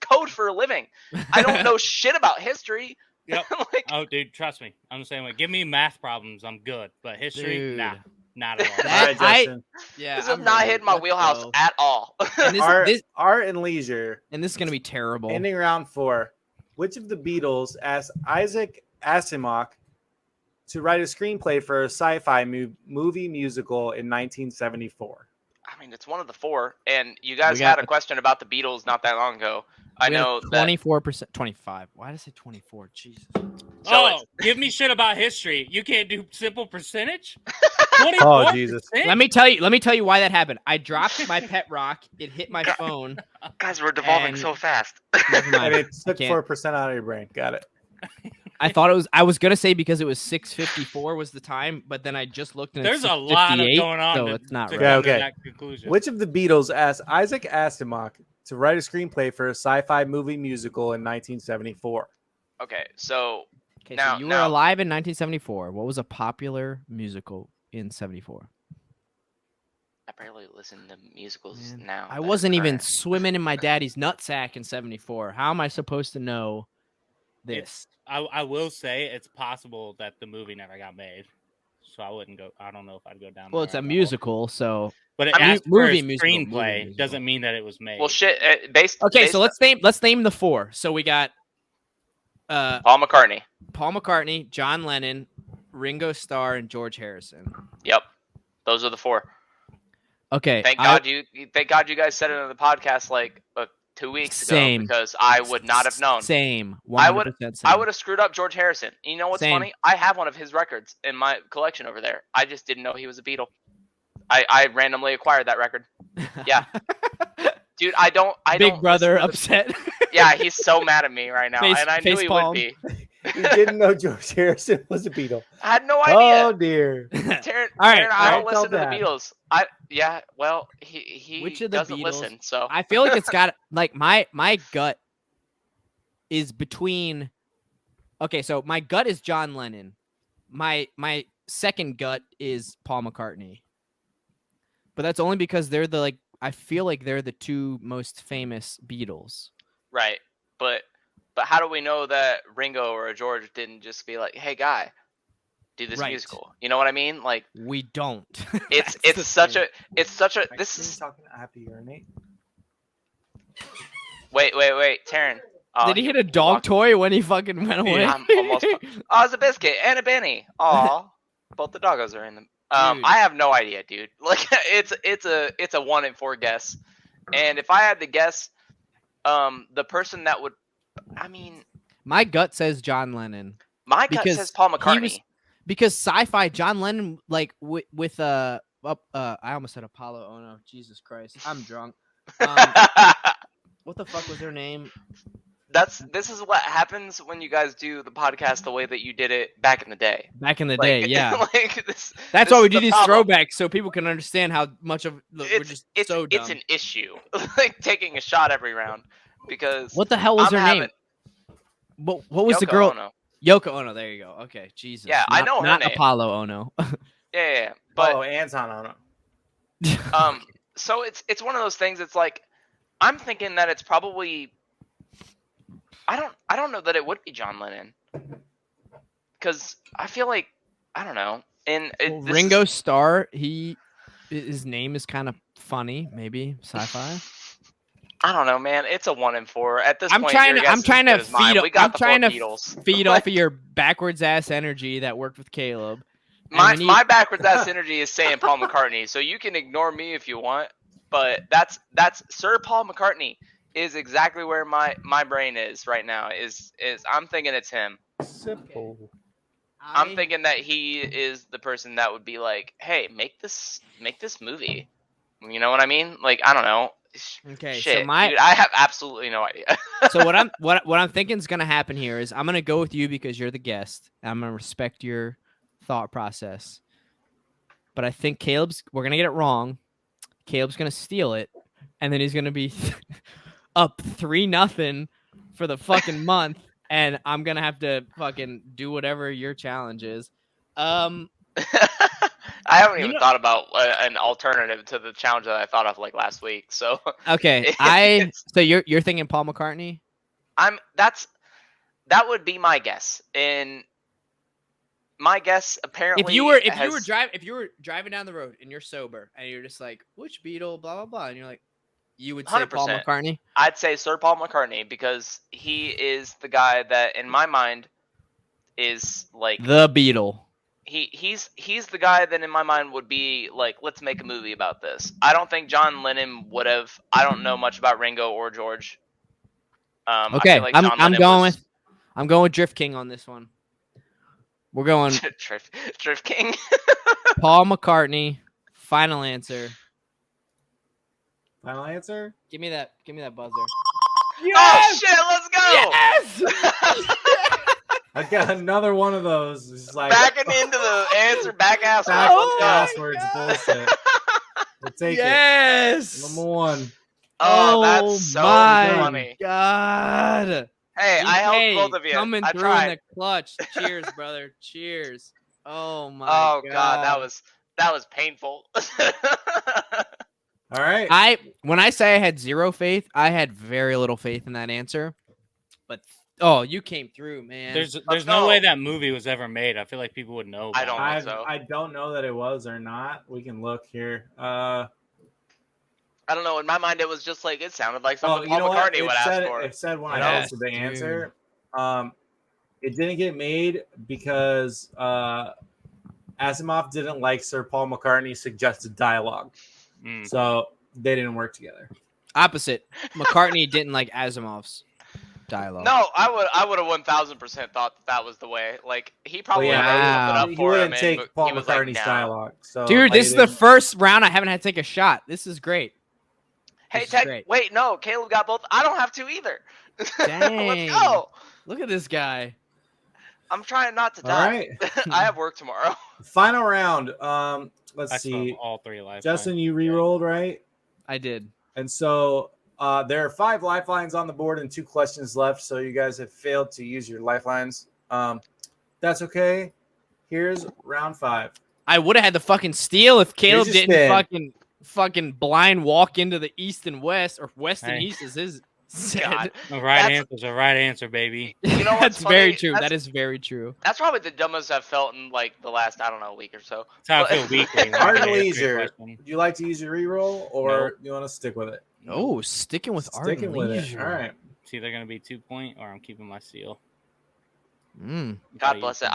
code for a living. I don't know shit about history, Yep. Like, Oh, dude, trust me. I'm the same way. Give me math problems. I'm good. But history, Dude. nah. Not at all. All right, Justin. Yeah, this is I'm not ready. hitting my Let's wheelhouse go. at all. And Art and leisure. and this is gonna be terrible. Ending round 4. Which of the Beatles asked Isaac Asimov to write a screenplay for a sci-fi movie musical in 1974? I mean, it's one of the 4, and you guys got- had a question about the Beatles not that long ago. I know that 24%, 25. Why did I say 24? Jesus. So give me shit about history. You can't do simple percentage? Oh, Jesus. Let me tell you why that happened. I dropped my pet rock. It hit my phone. guys were devolving And- so fast. Never mind. And it took can't. 4% out of your brain. Got it. I was gonna say because it was 6:54 was the time, but then I just looked and There's it's a lot of 6:58, going on. so to, it's not to right. come to Okay. that conclusion. Which of the Beatles asked Isaac Asimov to write a screenplay for a sci-fi movie musical in 1974? Okay, so Okay, Now- so you were now- alive in 1974. What was a popular musical in 74? I barely listen to musicals Man, now. I that are wasn't even current. swimming in my daddy's nutsack in 74. How am I supposed to know this? I will say it's possible that the movie never got made. So I wouldn't go. I don't know if I'd go down Well, that it's a rabbit hole. musical, so But it I mean, asked for a musical, movie screenplay musical. doesn't mean that it was made. Well, shit. Based. okay. based So let's name the 4. So we got Paul McCartney. Paul McCartney, John Lennon, Ringo Starr, and George Harrison. Yep, those are the 4. Okay. Thank God you guys said it on the podcast like 2 weeks Same. ago because I would not have known. Same. 100% I would same. I would have screwed up George Harrison. You know what's Same. funny? I have one of his records in my collection over there. I just didn't know he was a Beatle. I randomly acquired that record. Yeah. Dude, I don't Big brother listen to upset. Yeah, he's so mad at me right now, Face- and I knew face he palm. would be. You didn't know George Harrison was a Beatle. I had no Oh idea. dear. Taryn, All right, I I don't felt listen to the bad. Beatles. Well, he Which of the doesn't Beatles- listen, so I feel like it's got like my gut is between. Okay, so my gut is John Lennon. My second gut is Paul McCartney. But that's only because they're I feel like they're the 2 most famous Beatles. right. But how do we know that Ringo or George didn't just be like, "Hey, guy, do this Right. musical"? You know what I mean? Like, We don't. it's That's the such thing. a this is talking. I have to urinate. wait, Taryn. Oh, Did he hit a dog walked- toy when he fucking went away? I'm almost. Oh, it's a biscuit and a Benny. Aw, both the doggos are in them. Dude. I have no idea, dude. Like, it's a 1 in 4 guess, and if I had to guess, the person that would, I mean, My gut says John Lennon. my gut Because says Paul he McCartney. was- Because sci-fi, John Lennon, like with I almost said Apollo. Oh no, Jesus Christ, I'm drunk. What the fuck was her name? This is what happens when you guys do the podcast the way that you did it back in the day. Back in the Like, day, yeah. like this. That's this why we is do the these problem. throwbacks so people can understand how much of we're just so dumb. It's an issue, like taking a shot every round, because What the hell was I'm her name? having- What was the Yoko girl? Ono. Yoko Ono. There you go. Okay, Jesus. Yeah, I know her Not name. Apollo Ono. Yeah, but Oh, Anton on it. so it's one of those things. It's like I'm thinking that it's probably. I don't know that it would be John Lennon, because I feel like I don't know. And Well, Ringo Starr. His name is kind of funny. Maybe sci-fi. I don't know, man. It's a 1 in 4 at this I'm point. trying your to- I'm guess is trying as to good as mine. feed- We got I'm the trying 4 to Beatles. Feed off of your backwards ass energy that worked with Caleb. And My we need- my backwards ass energy is saying Paul McCartney, so you can ignore me if you want, but that's Sir Paul McCartney is exactly where my brain is right now. Is I'm thinking it's him. Simple. I'm thinking that he is the person that would be like, hey, make this movie. You know what I mean? Like, I don't know. Okay, Shit, so my dude, I have absolutely no idea. so what I'm thinking is gonna happen here is I'm gonna go with you because you're the guest. I'm gonna respect your thought process. But I think we're gonna get it wrong. Caleb's gonna steal it, and then he's gonna be up 3-0 for the fucking month, and I'm gonna have to fucking do whatever your challenge is. I haven't You even know- thought about an alternative to the challenge that I thought of like last week. So Okay, so you're thinking Paul McCartney? That would be my guess. And my guess apparently if you were driving down the road and you're sober and you're just like, which Beatle, blah blah blah, and you're like, you would say Paul 100%. McCartney. I'd say Sir Paul McCartney because he is the guy that in my mind is like the Beatle. He's the guy that in my mind would be like, let's make a movie about this. I don't think John Lennon would have. I don't know much about Ringo or George. Okay, I feel like John Lennon I'm going with Drift King on this one. We're going Drift King. Paul McCartney. Final answer. Final answer? Give me that buzzer. Yes! Oh shit, let's go! Yes! I got another one of those. It's like backing into the answer, back ass. Passwords bullshit. We'll take yes! it. Number one. Oh, that's so funny. God. Hey, I helped both of you. Coming I through tried. in the clutch. Cheers, brother. Cheers. Oh my God. God. That was painful. All right. When I say I had zero faith, I had very little faith in that answer. But you came through, man. There's no way that movie was ever made. I feel like people would know. I don't think so. I don't know that it was or not. We can look here. I don't know. In my mind, it was just like it sounded like something Paul McCartney would ask for. It said when I posted the answer, it didn't get made because Asimov didn't like Sir Paul McCartney's suggested dialogue, so they didn't work together. Opposite. McCartney didn't like Asimov's dialogue. No, I would have 1000% thought that was the way. Like he probably would have he wouldn't take Paul McCartney's dialogue. So, dude, this is the first round I haven't had to take a shot. This is great. Hey, wait, no, Caleb got both. I don't have to either. Dang. Let's go. Look at this guy. I'm trying not to die. All right. I have work tomorrow. Final round. Let's see. All three lifelines. Justin, you re-rolled, right? I did. And so there are 5 lifelines on the board and 2 questions left. So you guys have failed to use your lifelines. That's okay. Here's round 5. I would have had the fucking steal if Caleb didn't fucking blind walk into the east and west, or west and east as his said. The right answer is a right answer, baby. You know That's very true. That is very true. That's probably the dumbest I've felt in like the last, I don't know, week or so. That's how I feel weekly. Art and Leisure. Would you like to use your reroll, or you want to stick with it? Oh, sticking with Art and Leisure. All right. It's either going to be 2 point or I'm keeping my seal. God bless it.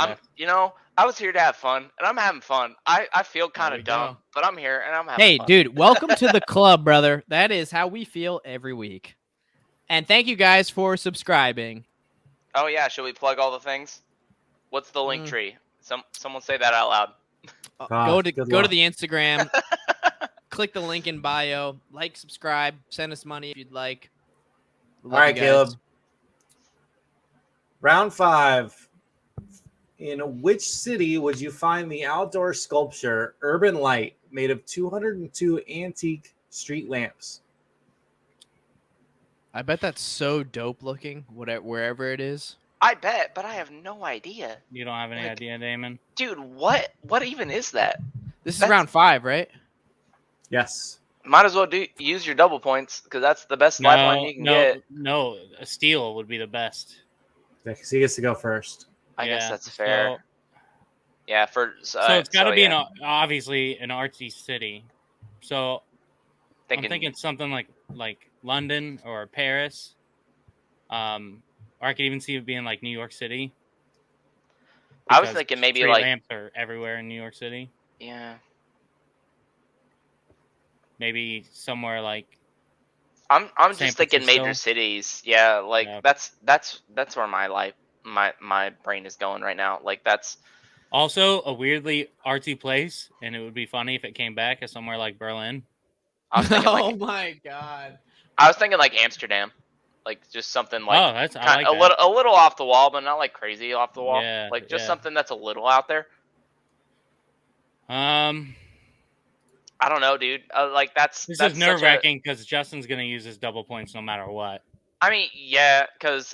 I was here to have fun, and I'm having fun. I feel kind of dumb, but I'm here, and I'm having fun. Hey, dude, welcome to the club, brother. That is how we feel every week. And thank you guys for subscribing. Oh, yeah. Should we plug all the things? What's the link tree? Someone say that out loud. Go to the Instagram. Click the link in bio. Like, subscribe. Send us money if you'd like. All right, Caleb. Round 5. In which city would you find the outdoor sculpture Urban Light made of 202 antique street lamps? I bet that's so dope looking, wherever it is. I bet, but I have no idea. You don't have any idea, Daman? Dude, what even is that? This is round 5, right? Yes. Might as well use your double points, because that's the best lifeline you can get. No, a steal would be the best. Yeah, because he gets to go first. I guess that's fair. So it's got to be obviously an artsy city. So I'm thinking something like London or Paris. Or I could even see it being like New York City. I was thinking maybe street like lamps are everywhere in New York City. Yeah. Maybe somewhere like. I'm just thinking major cities. Yeah, like that's where my brain is going right now. Like that's also a weirdly artsy place, and it would be funny if it came back as somewhere like Berlin. I was thinking oh my god! I was thinking like Amsterdam, like just something like a little off the wall, but not like crazy off the wall. Yeah, like just something that's a little out there. I don't know, dude. This is nerve-wracking because Justin's gonna use his double points no matter what. I mean, yeah, because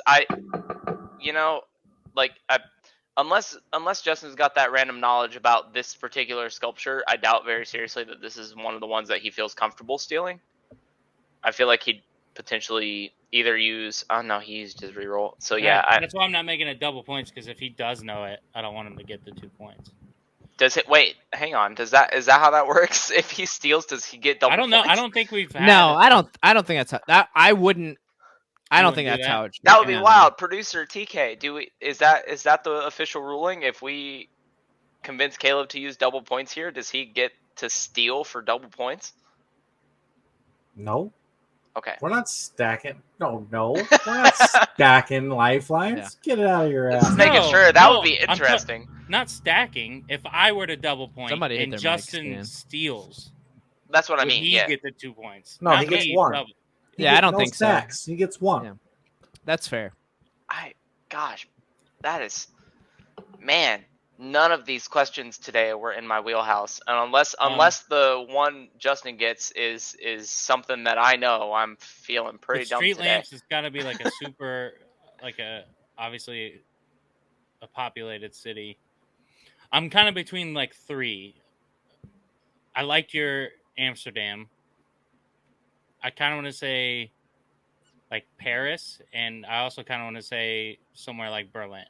unless Justin's got that random knowledge about this particular sculpture, I doubt very seriously that this is one of the ones that he feels comfortable stealing. I feel like he'd potentially either use. Oh no, he used his reroll. So Right. yeah, That's why I'm not making it double points, because if he does know it, I don't want him to get the 2 points. does it? Wait, hang on. Is that how that works? If he steals, does he get double? I don't know. Points? I don't think we've had. No, I don't think that's how that. I wouldn't. I don't think wouldn't do that's that? how it should. That would be no. wild. Producer TK, is that the official ruling? If we convince Caleb to use double points here, does he get to steal for double points? No. Okay. We're not stacking. No. We're not stacking lifelines. Get it out of your ass. Just making sure. That would be interesting. Not stacking. If I were to double point Somebody hit and their mic Justin stand. steals, That's what I would mean. he Yeah. get the 2 points? No, Not he gets me, one. double. Yeah, I don't think stacks. so. He gets one. Yeah. That's fair. Gosh, that is, man. None of these questions today were in my wheelhouse, and unless the one Justin gets is something that I know, I'm feeling pretty dumb Street today. lamps has got to be like a super, obviously a populated city. I'm kind of between like 3. I liked your Amsterdam. I kind of want to say like Paris, and I also kind of want to say somewhere like Berlin.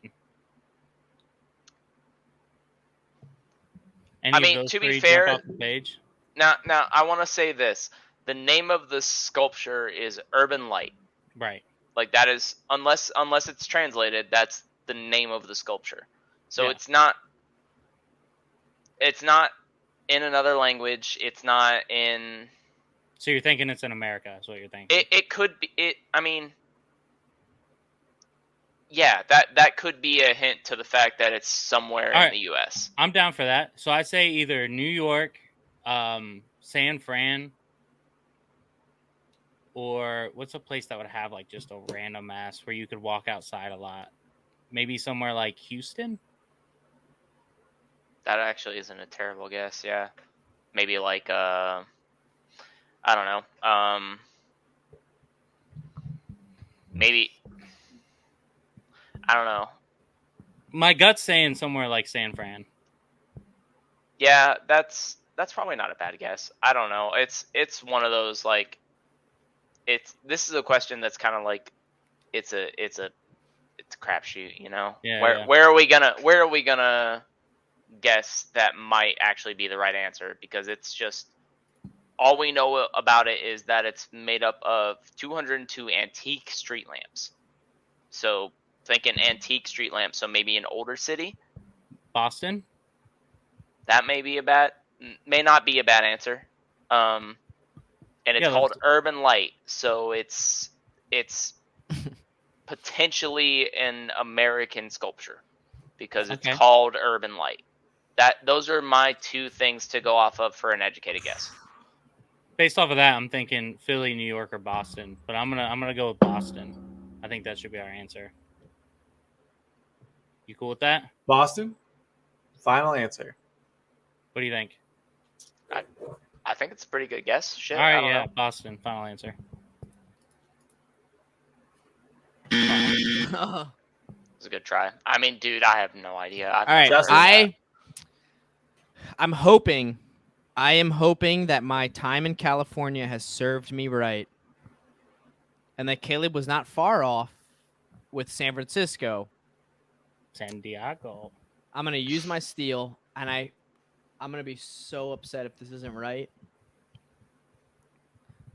Any of those to be 3 fair, jump off the page? Now I want to say this: the name of the sculpture is Urban Light. Right. Like that is unless it's translated, that's the name of the sculpture. So Yeah. it's not in another language. It's not in. So you're thinking it's in America? Is what you're thinking? It could be. I mean, yeah, that could be a hint to the fact that it's somewhere in the U.S. I'm down for that. So I say either New York, San Fran, or what's a place that would have like just a random ass where you could walk outside a lot? Maybe somewhere like Houston. That actually isn't a terrible guess. Yeah, maybe like I don't know. Maybe I don't know. My gut's saying somewhere like San Fran. Yeah, that's probably not a bad guess. I don't know. It's one of those like this is a question that's kind of like it's a crapshoot, you know. Yeah, where are we gonna guess that might actually be the right answer, because it's just all we know about it is that it's made up of 202 antique street lamps. So thinking antique street lamps, so maybe an older city. Boston. That may not be a bad answer. And it's called Urban Light, so it's potentially an American sculpture because it's called Urban Light. Those are my 2 things to go off of for an educated guess. Based off of that, I'm thinking Philly, New York, or Boston. But I'm gonna go with Boston. I think that should be our answer. You cool with that? Boston? Final answer. What do you think? I think it's a pretty good guess. Shit, all right, I don't know. Boston. Final answer. It's a good try. I mean, dude, I have no idea. All right, I am hoping that my time in California has served me right, and that Caleb was not far off with San Francisco. San Diego. I'm gonna use my steal, and I'm gonna be so upset if this isn't right.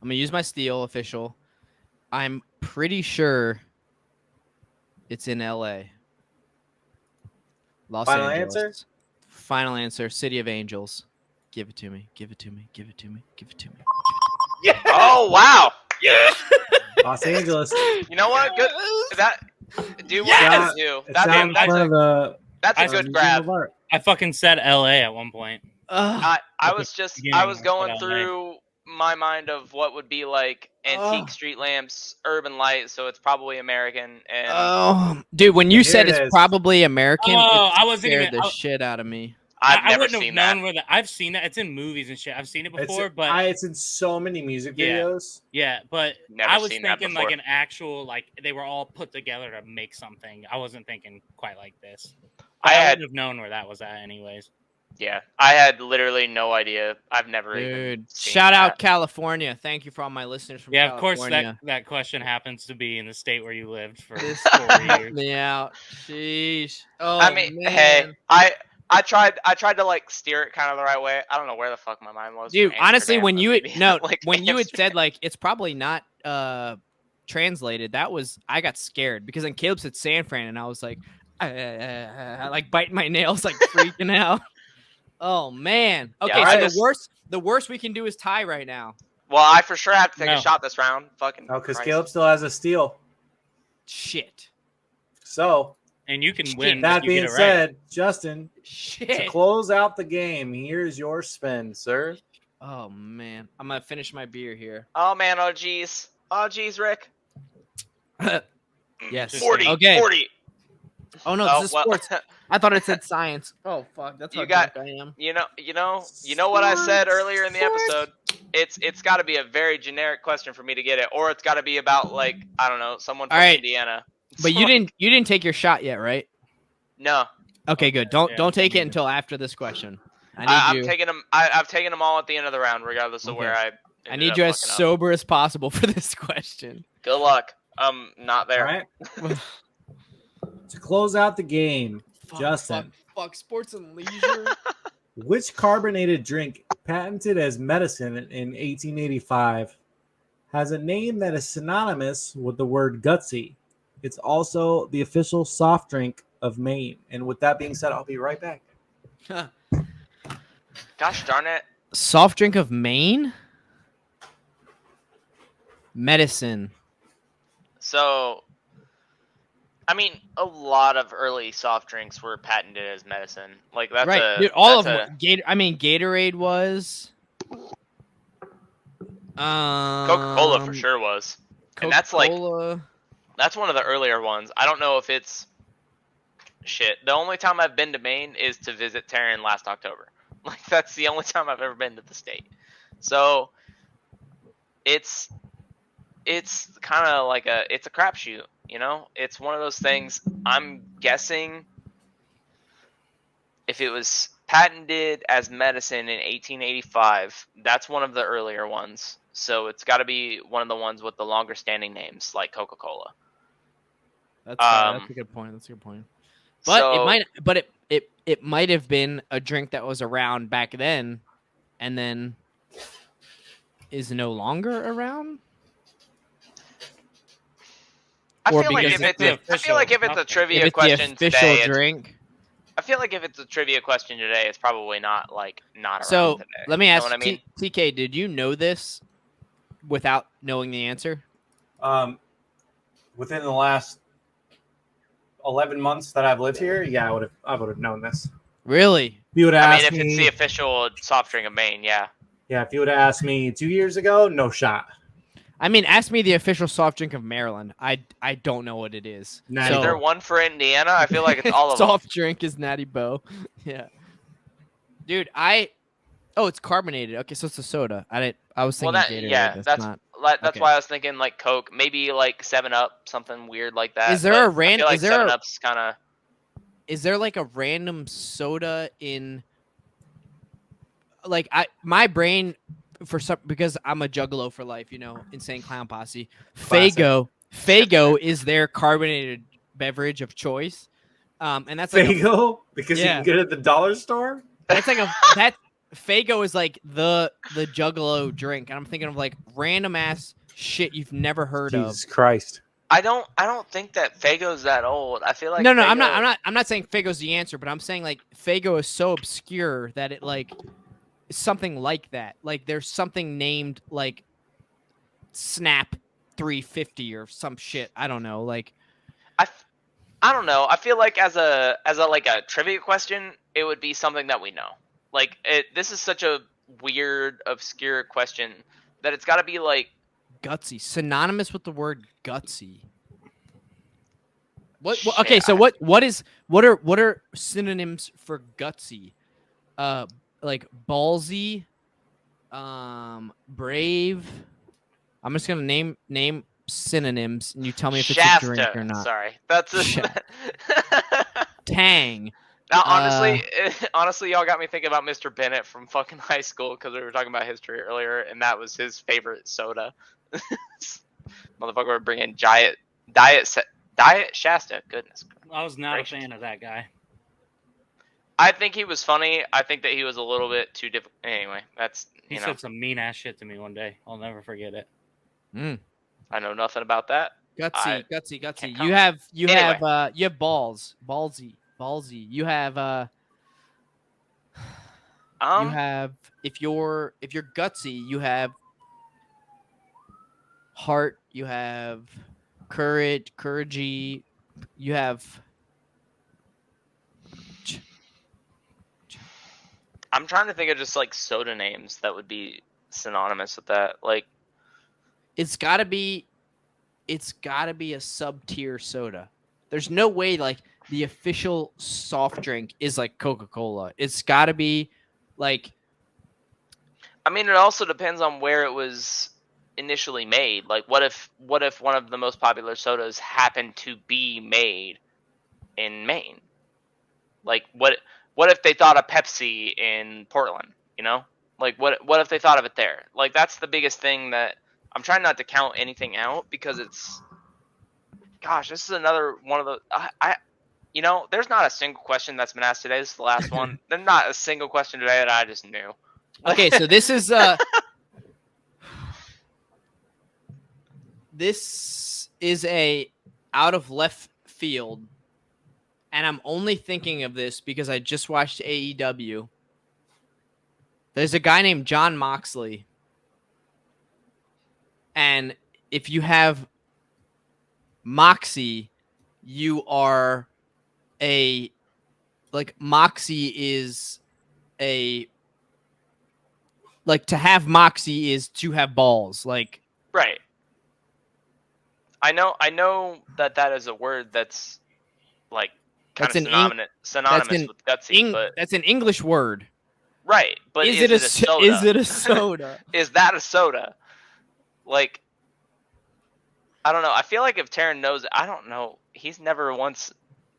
I'm gonna use my steal official. I'm pretty sure it's in LA. Los Final Angeles. answer? Final answer. City of Angels. Give it to me. Give it to me. Give it to me. Give it to me. Yeah. Oh wow. Yeah. Los Angeles. You know what? Good. Do what Yes! you do. That's a good grab. I fucking said LA at one point. I was going through my mind of what would be like antique street lamps, urban light, so it's probably American. And dude, when you said it's probably American, I wasn't scared the shit out of me. I wouldn't have known where I've seen it. It's in movies and shit. I've seen it before, but it's in so many music videos. Yeah, but never I was seen that thinking before. like an actual, like they were all put together to make something. I wasn't thinking quite like this. I wouldn't have known where that was at, anyways. Yeah, I had literally no idea. I've never even Dude, seen shout that. out California. Thank you for all my listeners from Yeah, of course California. that question happens to be in the state where you lived for This 4 helped years. me out. Sheesh. Oh, I mean, man. hey, I tried to like steer it kind of the right way. I don't know where the fuck my mind was. Dude, from honestly, Amsterdam, when but you maybe, like, when you had Amsterdam. said like it's probably not translated, I got scared because then Caleb said San Fran and I was like like biting my nails, like freaking out. Oh man. Okay, Yeah, so the worst we can do is tie right now. Well, I for sure have to take No. a shot this round. Fucking. Oh, because Christ. Caleb still has a steal. Shit. So And you can win. that if you get being it right. said, Justin, to Shit. close out the game, here's your spin, sir. Oh man. I'm gonna finish my beer here. Oh man. Oh jeez. Oh jeez, Rick. Yes. 40. Okay. 40. Oh no, Oh, this is well, sports. I thought it said science. Oh fuck, that's how You got- drunk I am. you know what I said earlier in the episode. It's got to be a very generic question for me to get it, or it's got to be about like I don't know someone from All right. Indiana. But you didn't take your shot yet, right? No, Okay, good. Don't Yeah, take me it neither. until after this question. I'm taking them. I've taken them all at the end of the round, regardless of Okay. where I. I ended need up you as fucking up. sober as possible for this question. Good luck. I'm not All there. right. To close out the game, Justin. Fuck, sports and leisure. Which carbonated drink, patented as medicine in 1885, has a name that is synonymous with the word gutsy? It's also the official soft drink of Maine. And with that being said, I'll be right back. Gosh darn it. Soft drink of Maine? Medicine. So, I mean, a lot of early soft drinks were patented as medicine. Like that's Right. a Dude, all of that's them. Gatorade was. Coca-Cola for sure was. And that's like Coca-Cola. that's one of the earlier ones. I don't know if it's shit. The only time I've been to Maine is to visit Taryn last October. Like that's the only time I've ever been to the state. So it's kind of like it's a crapshoot, you know? It's one of those things. I'm guessing if it was patented as medicine in 1885, that's one of the earlier ones. So it's got to be one of the ones with the longer standing names, like Coca-Cola. That's a good point. That's a good point. But So- it might have been a drink that was around back then, and then is no longer around. I or feel like because if it's the it's I feel like if it's a official- If trivia it's the question official today, drink. I feel like if it's a trivia question today, it's probably not around So today. let me You know ask what I mean? TK, did you know this without knowing the answer? Within the last 11 months that I've lived here, yeah, I would have known this. Really? If you would have I mean, asked if me, it's the official soft drink of Maine, yeah. yeah, if you would have asked me 2 years ago, no shot. I mean, ask me the official soft drink of Maryland. I don't know what it is. Natty Is Bo. there one for Indiana? I feel like it's all of them. soft drink is Natty Bo. Yeah. Dude, oh, it's carbonated. Okay, so it's a soda. I was Well, thinking that Gatorade. that's not. that's okay. why I was thinking like Coke, maybe like 7-Up, something weird like that. Is there but a ran- I feel like is there a- 7-Up's kind of Is there like a random soda in my brain for some because I'm a juggalo for life, insane clown posse. Classic. Fago is their carbonated beverage of choice. And that's like Fago? Because you Yeah. can get it at the dollar store? that's like that Fago is like the juggalo drink. And I'm thinking of like random ass shit you've never heard Jesus Christ. I don't think that Fago's that old. I feel like No, Faygo- I'm not saying Fago's the answer, but I'm saying like Fago is so obscure that it like is something like that. Like there's something named like Snap 350 or some shit. I don't know. Like I don't know. I feel like as a like a trivia question, it would be something that we know. Like this is such a weird, obscure question that it's got to be like gutsy, synonymous with the word gutsy. What Shit, okay, so what are synonyms for gutsy? Like ballsy, brave. I'm just gonna name synonyms, and you tell me if it's Shasta. a drink or not. Sorry, that's Tang, Now, honestly, y'all got me thinking about Mr. Bennett from fucking high school because we were talking about history earlier, and that was his favorite soda. Motherfucker would bring in Diet Shasta. Goodness. I was not gracious. a fan of that guy. I think he was funny. I think that he was a little bit too difficult. Anyway, that's He said some mean ass shit to me one day. I'll never forget it. I know nothing about that. Gutsy. comment. You have balls. Ballsy. You have you have if you're gutsy, you have heart, you have couragey, you have I'm trying to think of just like soda names that would be synonymous with that. Like it's gotta be a sub-tier soda. There's no way like the official soft drink is like Coca-Cola. It's gotta be like, I mean, it also depends on where it was initially made. Like, what if one of the most popular sodas happened to be made in Maine? Like, what if they thought of Pepsi in Portland? You know, like what if they thought of it there? Like, that's the biggest thing that I'm trying not to count anything out because it's, gosh, this is another one of the you know, there's not a single question that's been asked today. This is the last one. There's not a single question today that I just knew. Okay, so this is this is a out of left field, and I'm only thinking of this because I just watched AEW. There's a guy named John Moxley, and if you have Moxie, you are Moxie is to have Moxie is to have balls. Like, right. I know that is a word that's like kind of synonymous with gutsy, but that's an English word. Right, but is it a soda? Is it a soda? Is that a soda? Like, I don't know. I feel like if Taryn knows it, I don't know. He's never once,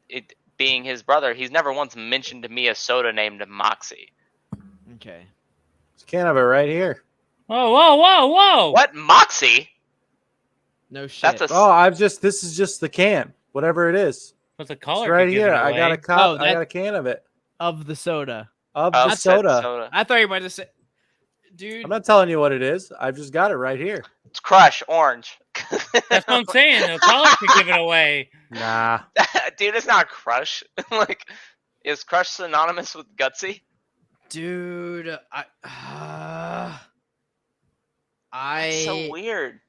it being his brother, he's never once mentioned to me a soda named Moxie. Okay. There's a can of it right here. Whoa. What? Moxie? No shit. This is just the can. Whatever it is. What's the color? It's right here. I got a cup. I got a can of it. Of the soda. Of the soda. I thought you were about to say, dude. I'm not telling you what it is. I've just got it right here. It's Crush Orange. That's what I'm saying. The color could give it away. Nah. Dude, it's not Crush. Like, is Crush synonymous with gutsy? Dude, That's so weird.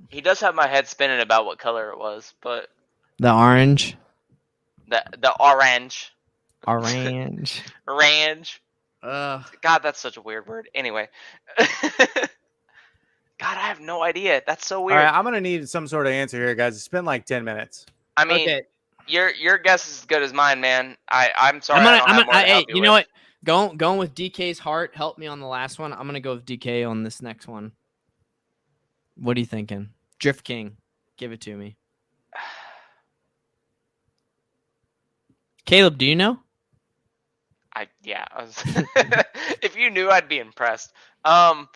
He does have my head spinning about what color it was, but the orange. The orange. Orange. Orange. God, that's such a weird word. Anyway. God, I have no idea. That's so weird. All right, I'm gonna need some sort of answer here, guys. It's been like 10 minutes. I mean, okay. Your guess is as good as mine, man. I'm sorry. Hey, you know what? Going with DK's heart. Help me on the last one. I'm gonna go with DK on this next one. What are you thinking? Drift King, give it to me. Caleb, do you know? If you knew, I'd be impressed. I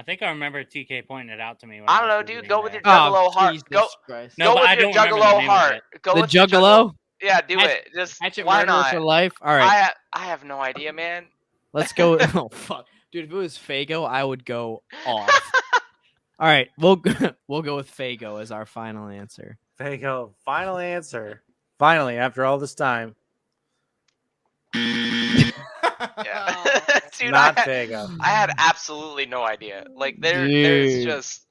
think I remember TK pointing it out to me. I don't know, dude. Go with your Juggalo heart. Go with your Juggalo heart. Go the with your Juggalo. Yeah, do it. Just why not? For life. All right. I have no idea, man. Let's go. Oh fuck, dude. If it was Fago, I would go off. All right, we'll go with Fago as our final answer. Fago, final answer. Finally, after all this time. Yeah. Dude, not Fago. I had absolutely no idea. Like there's just.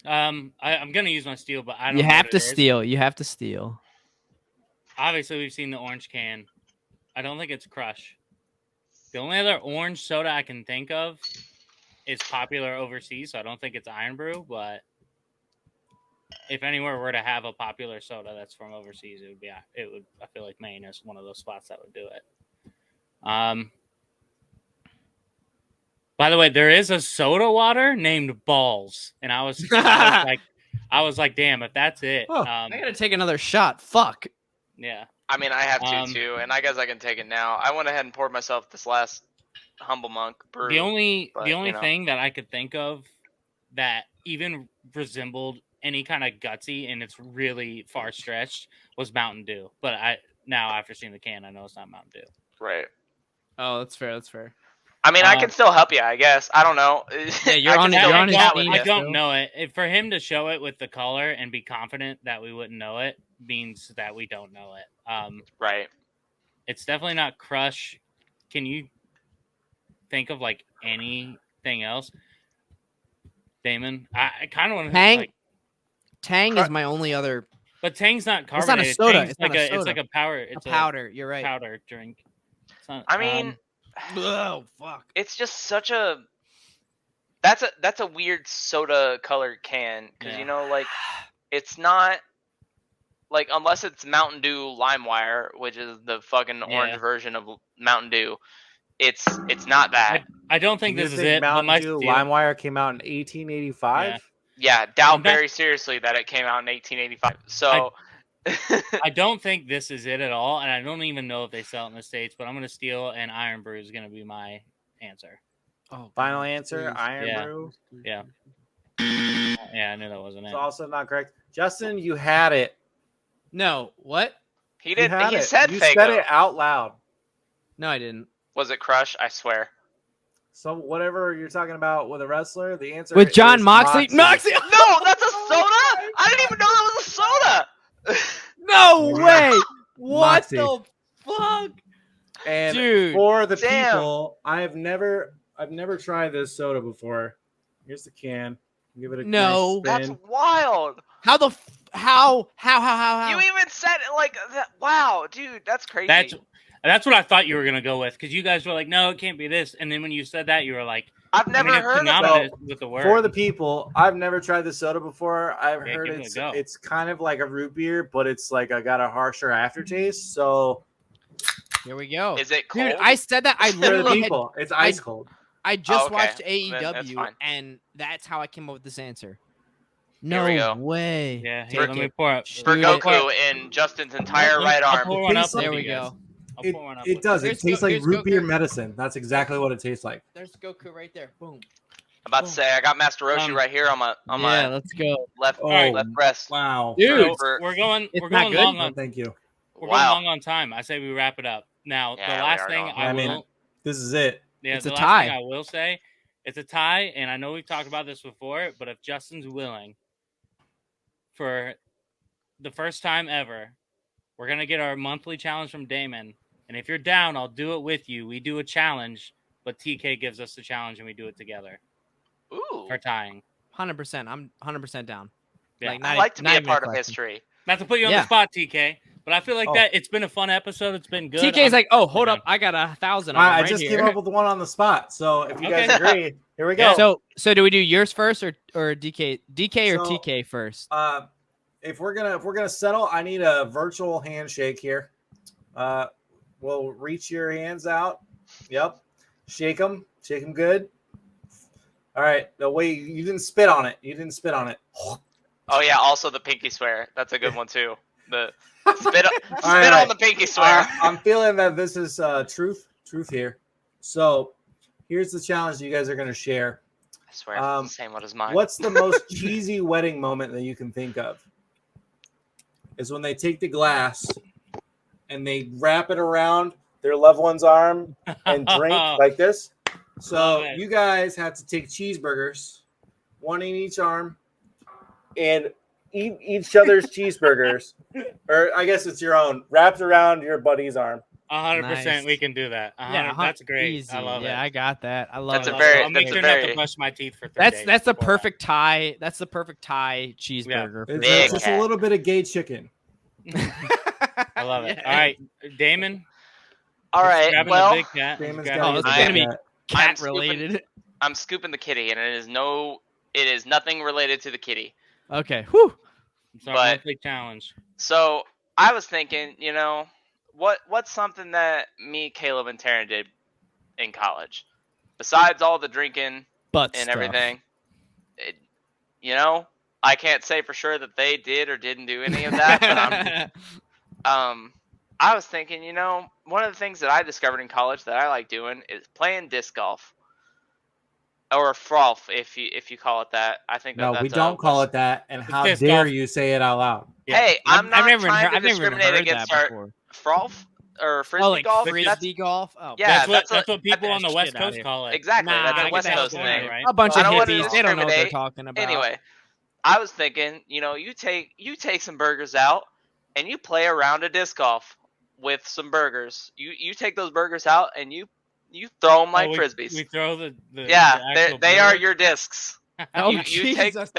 I'm gonna use my steal, but I don't. You have to steal. You have to steal. Obviously, we've seen the orange can. I don't think it's Crush. The only other orange soda I can think of is popular overseas, so I don't think it's Iron Brew. But if anywhere were to have a popular soda that's from overseas, it would. I feel like Maine is one of those spots that would do it. By the way, there is a soda water named Balls, and I was like, I was like, damn, if that's it. Oh, I gotta take another shot. Fuck. Yeah. I mean, I have to too, and I guess I can take it now. I went ahead and poured myself this last Humble Monk brew. The only you know. thing that I could think of that even resembled any kind of gutsy and it's really far stretched was Mountain Dew. But after seeing the can, I know it's not Mountain Dew. Right. Oh, that's fair. That's fair. I mean, I can still help you, I guess. I don't know. Yeah, you're on his team. I don't know it. For him to show it with the color and be confident that we wouldn't know it means that we don't know it. Right. It's definitely not Crush. Can you think of like anything else? Damon, I kind of want to Tang. Tang is my only other. But Tang's not carbonated. It's not a soda. It's like a powder. It's a powder. You're right. Powder drink. It's not, I mean, oh fuck! It's just such a. That's a weird soda colored can because like it's not like unless it's Mountain Dew LimeWire, which is the fucking orange version of Mountain Dew. It's not that. I don't think this is it. Mountain Dew LimeWire came out in 1885. Yeah, doubt very seriously that it came out in 1885. So I don't think this is it at all, and I don't even know if they sell it in the States. But I'm gonna steal, and Iron Brew is gonna be my answer. Oh, final answer, please. Iron Brew. Yeah. Yeah, I knew that wasn't it. It's also not correct. Justin, you had it. No, what? He did. He it. said you Faygo. said it out loud. No, I didn't. Was it Crush? I swear. So whatever you're talking about with a wrestler, the answer with John is Moxley. Moxley. No, that's a soda. I didn't even know that was a soda. No way! What Moxie. the fuck? And dude, for the people, I've never tried this soda before. Here's the can. Give it a nice spin. That's wild. How? You even said it like that. Wow, dude, that's crazy. That's what I thought you were gonna go with because you guys were like, no, it can't be this, and then when you said that, you were like, I've never heard of it with the word. For the people, I've never tried this soda before. I've heard it's kind of like a root beer, but it's like got a harsher aftertaste. So here we go. Is it cold? Dude, I said that. I literally it's ice cold. I just watched AEW, and that's how I came up with this answer. No way. Yeah, here, let me pour it. For Goku in Justin's entire right arm. There we go. It does. It tastes like root beer medicine. That's exactly what it tastes like. There's Goku right there. Boom. I'm about to say I got Master Roshi right here on my let's go. left breast. Wow. Dude, we're going long on. Thank you. We're going long on time. I say we wrap it up. Now, the last thing I will. This is it. Yeah, it's the a last tie. thing I will say, it's a tie, and I know we've talked about this before, but if Justin's willing, for the first time ever, we're gonna get our monthly challenge from Daman. And if you're down, I'll do it with you. We do a challenge, but TK gives us the challenge and we do it together. Ooh. For tying. 100%. I'm 100% down. Yeah. I like to be a part of history. Not to put you on the spot, TK, but I feel like that it's been a fun episode. It's been good. TK's like, oh, hold up. I got 1,000. I just came up with the one on the spot. So if you guys agree, here we go. So do we do yours first or DK or TK first? If we're gonna settle, I need a virtual handshake here. We'll reach your hands out. Yep. Shake them good. All right. No, wait, you didn't spit on it. Oh yeah, also the pinky swear. That's a good one too. The spit on the pinky swear. I'm feeling that this is truth here. So here's the challenge you guys are going to share. I swear it's the same one as mine. What's the most cheesy wedding moment that you can think of? Is when they take the glass and they wrap it around their loved one's arm and drink like this. So you guys have to take cheeseburgers, one in each arm, and eat each other's cheeseburgers. Or I guess it's your own, wrapped around your buddy's arm. 100%, we can do that. Yeah, that's great. Easy. I love it. Yeah, I got that. I love it. I'll make sure not to brush my teeth for 3 days. That's the perfect tie. That's the perfect tie cheeseburger. Yeah. It's just a little bit of gay chicken. I love it. All right, Damon. All right. Well, big cat. Damon's it's gonna be cat related. I'm scooping the kitty, and it is nothing related to the kitty. Okay. Whew. It's our monthly challenge. So I was thinking, what's something that me, Caleb, and Taryn did in college, besides all the drinking and everything. I can't say for sure that they did or didn't do any of that. But I was thinking, one of the things that I discovered in college that I like doing is playing disc golf. Or frolf, if you call it that. I think No, that's we don't call it that. And how disc dare golf. you say it out loud? Yeah. Hey, I'm not never trying to I've never discriminate heard against that our before. frolf or frisbee Oh, like golf. frisbee golf? Oh, Yeah, That's that's what people on the shit West out Coast here. call it. exactly. Nah, That's a get West that Coast shit out thing. of here, right? A bunch I of don't wanna hippies. They don't know what they're discriminate. talking about. Anyway, I was thinking, you take some burgers out and you play a round of disc golf with some burgers. You take those burgers out and you throw them like frisbees. We throw the yeah, actual they are burger. your discs. Oh, you take- Jesus Christ.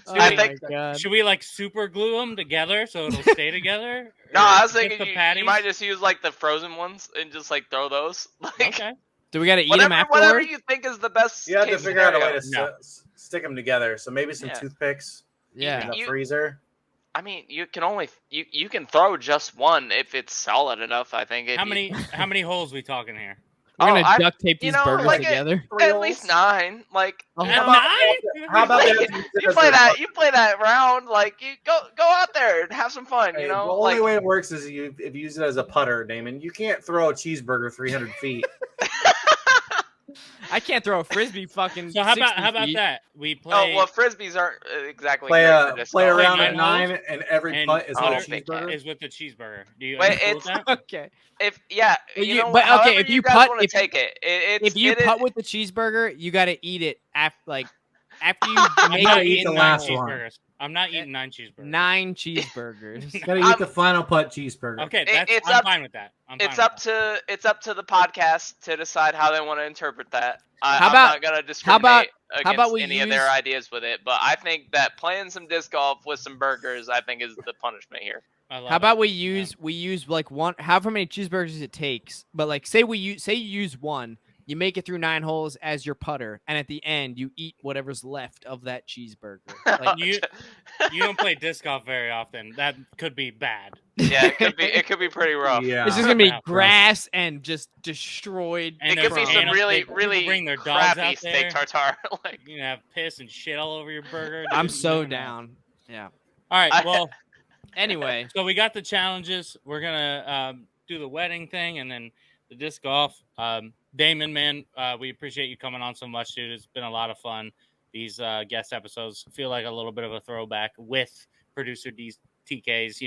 Oh I my think- God. Should we like super glue them together so it'll stay together? No, Or I was just thinking the you patties? might just use like the frozen ones and just like throw those. Like Okay. Do we got to eat them whatever afterwards? you think is the best. You have to case figure out a way scenario. to stick them together. So maybe some Yeah. toothpicks Yeah. in the You- freezer. I mean, you can only you can throw just one if it's solid enough. I think. How many holes we talking here? We're going Oh, to duct tape you these know, burgers like together. At least 9. Like Oh, At how about- nine? How about you that? play, you play that round. Like you go out there and have some fun. Hey, You the know, only like way it works is if you use it as a putter, Damon. You can't throw a cheeseburger 300 feet. I can't throw a frisbee fucking So how 60 about feet. that? We play. oh well, frisbees aren't exactly play great for disc play golf. around Nine at 9, holes, and every and putt is putter a think cheeseburger. is with the cheeseburger. Do you? Wait, are you cool with it's- that? Okay. If But you you- know, but, okay, however if you guys putt- want to if- take it, If you putt with the cheeseburger, you got to eat it after you I'm make not it eat eating the 9 last one. cheeseburgers. I'm not eating 9 cheeseburgers. 9 cheeseburgers. Gotta eat the final putt cheeseburger. Okay, it's I'm up- fine with that. it's up to the podcast to decide how they want to interpret that. How I'm about- not gonna discriminate against about we any of their use- ideas with it, but I think that playing some disc golf with some burgers, I think, is the punishment here. I love How about it. we use like one, however many cheeseburgers it takes, but like say you use one, you make it through 9 holes as your putter, and at the end you eat whatever's left of that cheeseburger. Like, You don't play disc golf very often. That could be bad. Yeah, it could be pretty rough. Yeah. it's just gonna be Yeah. grass and just destroyed. And It could be there's some animals- really people really bring their dogs crappy out steak there. tartare. Like You have piss and shit all over your burger. dude. I'm You so never know. down. Yeah. All right. Well, Anyway, so we got the challenges. We're gonna do the wedding thing and then the disc golf. Damon, man, we appreciate you coming on so much, dude. It's been a lot of fun. These guest episodes feel like a little bit of a throwback with producer TK's,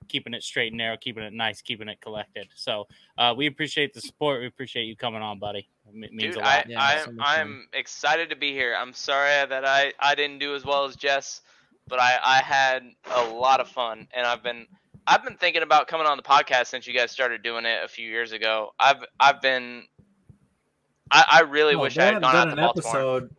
keeping it straight and narrow, keeping it nice, keeping it collected. So we appreciate the support. We appreciate you coming on, buddy. It means dude, a lot. Yeah, so much fun. I'm excited to be here. I'm sorry that I didn't do as well as Jess, but I had a lot of fun, and I've been thinking about coming on the podcast since you guys started doing it a few years ago. I really wish I had gone out to an Baltimore. episode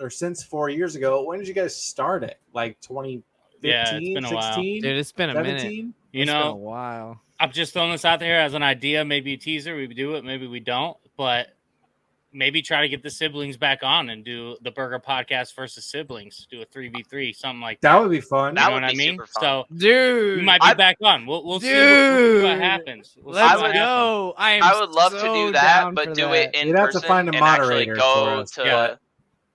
since 4 years ago. When did you guys start it? Like 2015, Yeah, it's been a while. 16, dude, it's been a minute. 17? You It's been a know, while. I'm just throwing this out there as an idea, maybe a teaser. We do it, maybe we don't, but maybe try to get the siblings back on and do the burger podcast versus siblings. Do a 3v3, something like that. That would be fun. That You know would what I be mean? super fun. So Dude, you might be back on. We'll see what Dude. happens. We'll see let's what happens. go. I would love to so do that, down but for do that. it in You'd have to person find a and actually moderator for go us, to. but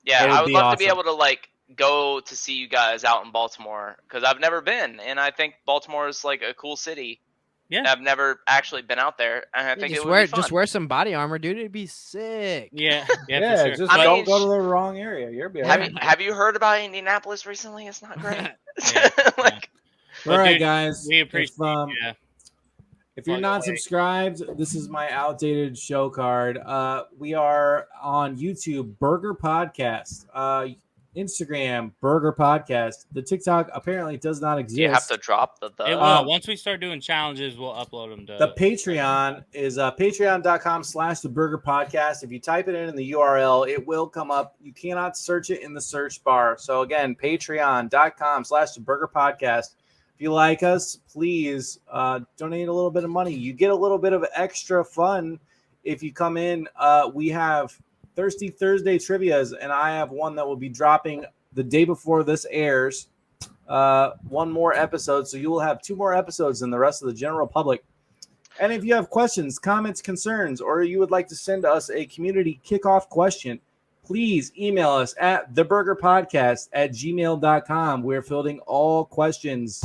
Yeah, it would I would be love to be awesome. able to go to see you guys out in Baltimore because I've never been, and I think Baltimore is like a cool city. Yeah. I've never actually been out there, and I think just it would be fun. wear some body armor, dude. It'd be sick. Yeah, Yeah, for sure. just I don't mean, go to the wrong area. You'll be all Have right. you have you heard about Indianapolis recently? It's not great. Yeah, Like, All Well, right, dude, guys. we appreciate If, if you're Plug not away. subscribed, this is my outdated show card. We are on YouTube, Burger Podcast. Instagram, Burger Podcast. The TikTok apparently does not exist. you have to drop the. It will. Once we start doing challenges, we'll upload them to The Patreon is patreon.com/the Burger Podcast. If you type it in the URL, it will come up. You cannot search it in the search bar. So again, patreon.com/the Burger Podcast. If you like us, please donate a little bit of money. You get a little bit of extra fun if you come in. We have Thirsty Thursday trivias, and I have one that will be dropping the day before this airs. One more episode, so you will have 2 more episodes than the rest of the general public. And if you have questions, comments, concerns, or you would like to send us a community kickoff question, please email us at theburgerpodcast@gmail.com. We're fielding all questions.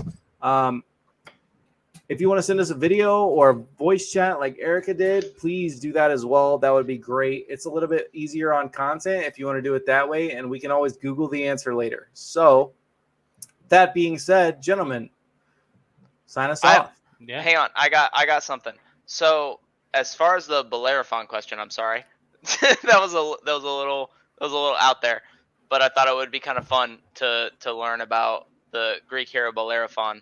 If you want to send us a video or voice chat like Erica did, please do that as well. That would be great. It's a little bit easier on content if you want to do it that way, and we can always Google the answer later. So, that being said, gentlemen, sign us off. Yeah. Hang on, I got something. So, as far as the Bellerophon question, I'm sorry, that was a little out there, but I thought it would be kind of fun to learn about the Greek hero Bellerophon.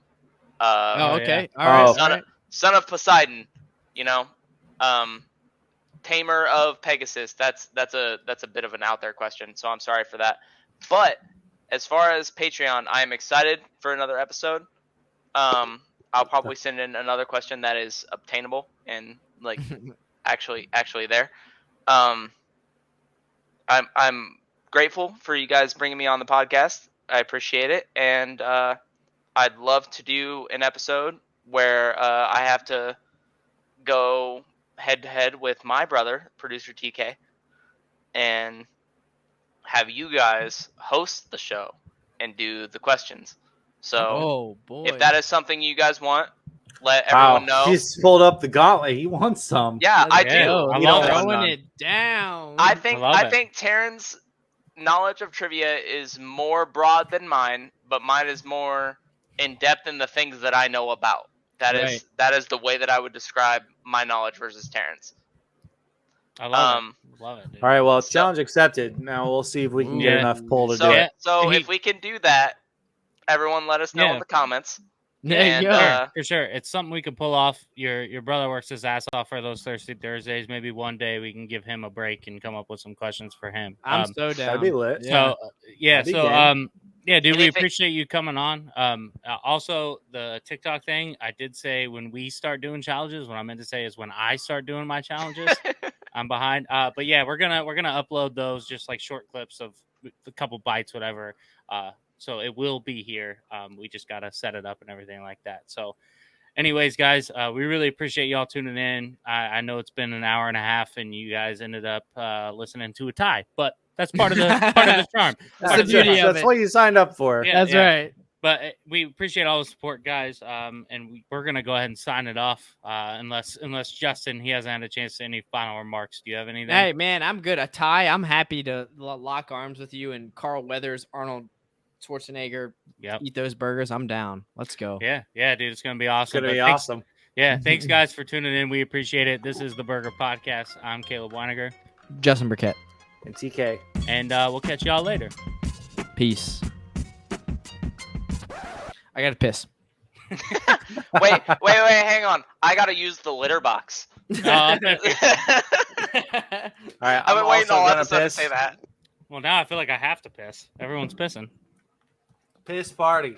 Okay. Yeah. All right. Son of Poseidon, tamer of Pegasus. That's a bit of an out there question, so I'm sorry for that. But as far as Patreon, I am excited for another episode. I'll probably send in another question that is obtainable and like actually there. I'm grateful for you guys bringing me on the podcast. I appreciate it, and I'd love to do an episode where I have to go head to head with my brother, producer TK, and have you guys host the show and do the questions. So, if that is something you guys want, let everyone know. He's pulled up the gauntlet. He wants some. Yeah, I Yeah. do. I love throwing it down. I think Taryn's knowledge of trivia is more broad than mine, but mine is more in depth in the things that I know about. That is the way that I would describe my knowledge versus Taryn's. I love it. Love it, dude. All right, well, challenge accepted. Now we'll see if we can get enough pull to do it. So if we can do that, everyone let us know in the comments. For sure. It's something we could pull off. Your brother works his ass off for those Thirsty Thursdays. Maybe one day we can give him a break and come up with some questions for him. I'm so down. That'd be lit. So dude, we appreciate you coming on. Also the TikTok thing, I did say when we start doing challenges, what I meant to say is when I start doing my challenges, I'm behind. But yeah, we're gonna upload those just like short clips of a couple bites, whatever. So it will be here. We just got to set it up and everything like that. So anyways, guys, we really appreciate y'all tuning in. I know it's been an hour and a half and you guys ended up listening to a tie, but that's part of the charm. That's the beauty of it. That's what you signed up for. That's right. But we appreciate all the support, guys. And we're going to go ahead and sign it off. Unless Justin, he hasn't had a chance to any final remarks. Do you have anything? Hey, man, I'm good. A tie. I'm happy to lock arms with you and Carl Weathers, Arnold Schwarzenegger. Eat those burgers. I'm down. Let's go. Yeah, dude. It's going to be awesome. It's going to be awesome. Yeah, thanks, guys, for tuning in. We appreciate it. This is The Burger Podcast. I'm Caleb Weiniger. Justin Burkett. And TK. And we'll catch y'all later. Peace. I got to piss. wait, hang on. I got to use the litter box. All right, I've been waiting all episode to say that. Well, now I feel like I have to piss. Everyone's pissing. Piss party.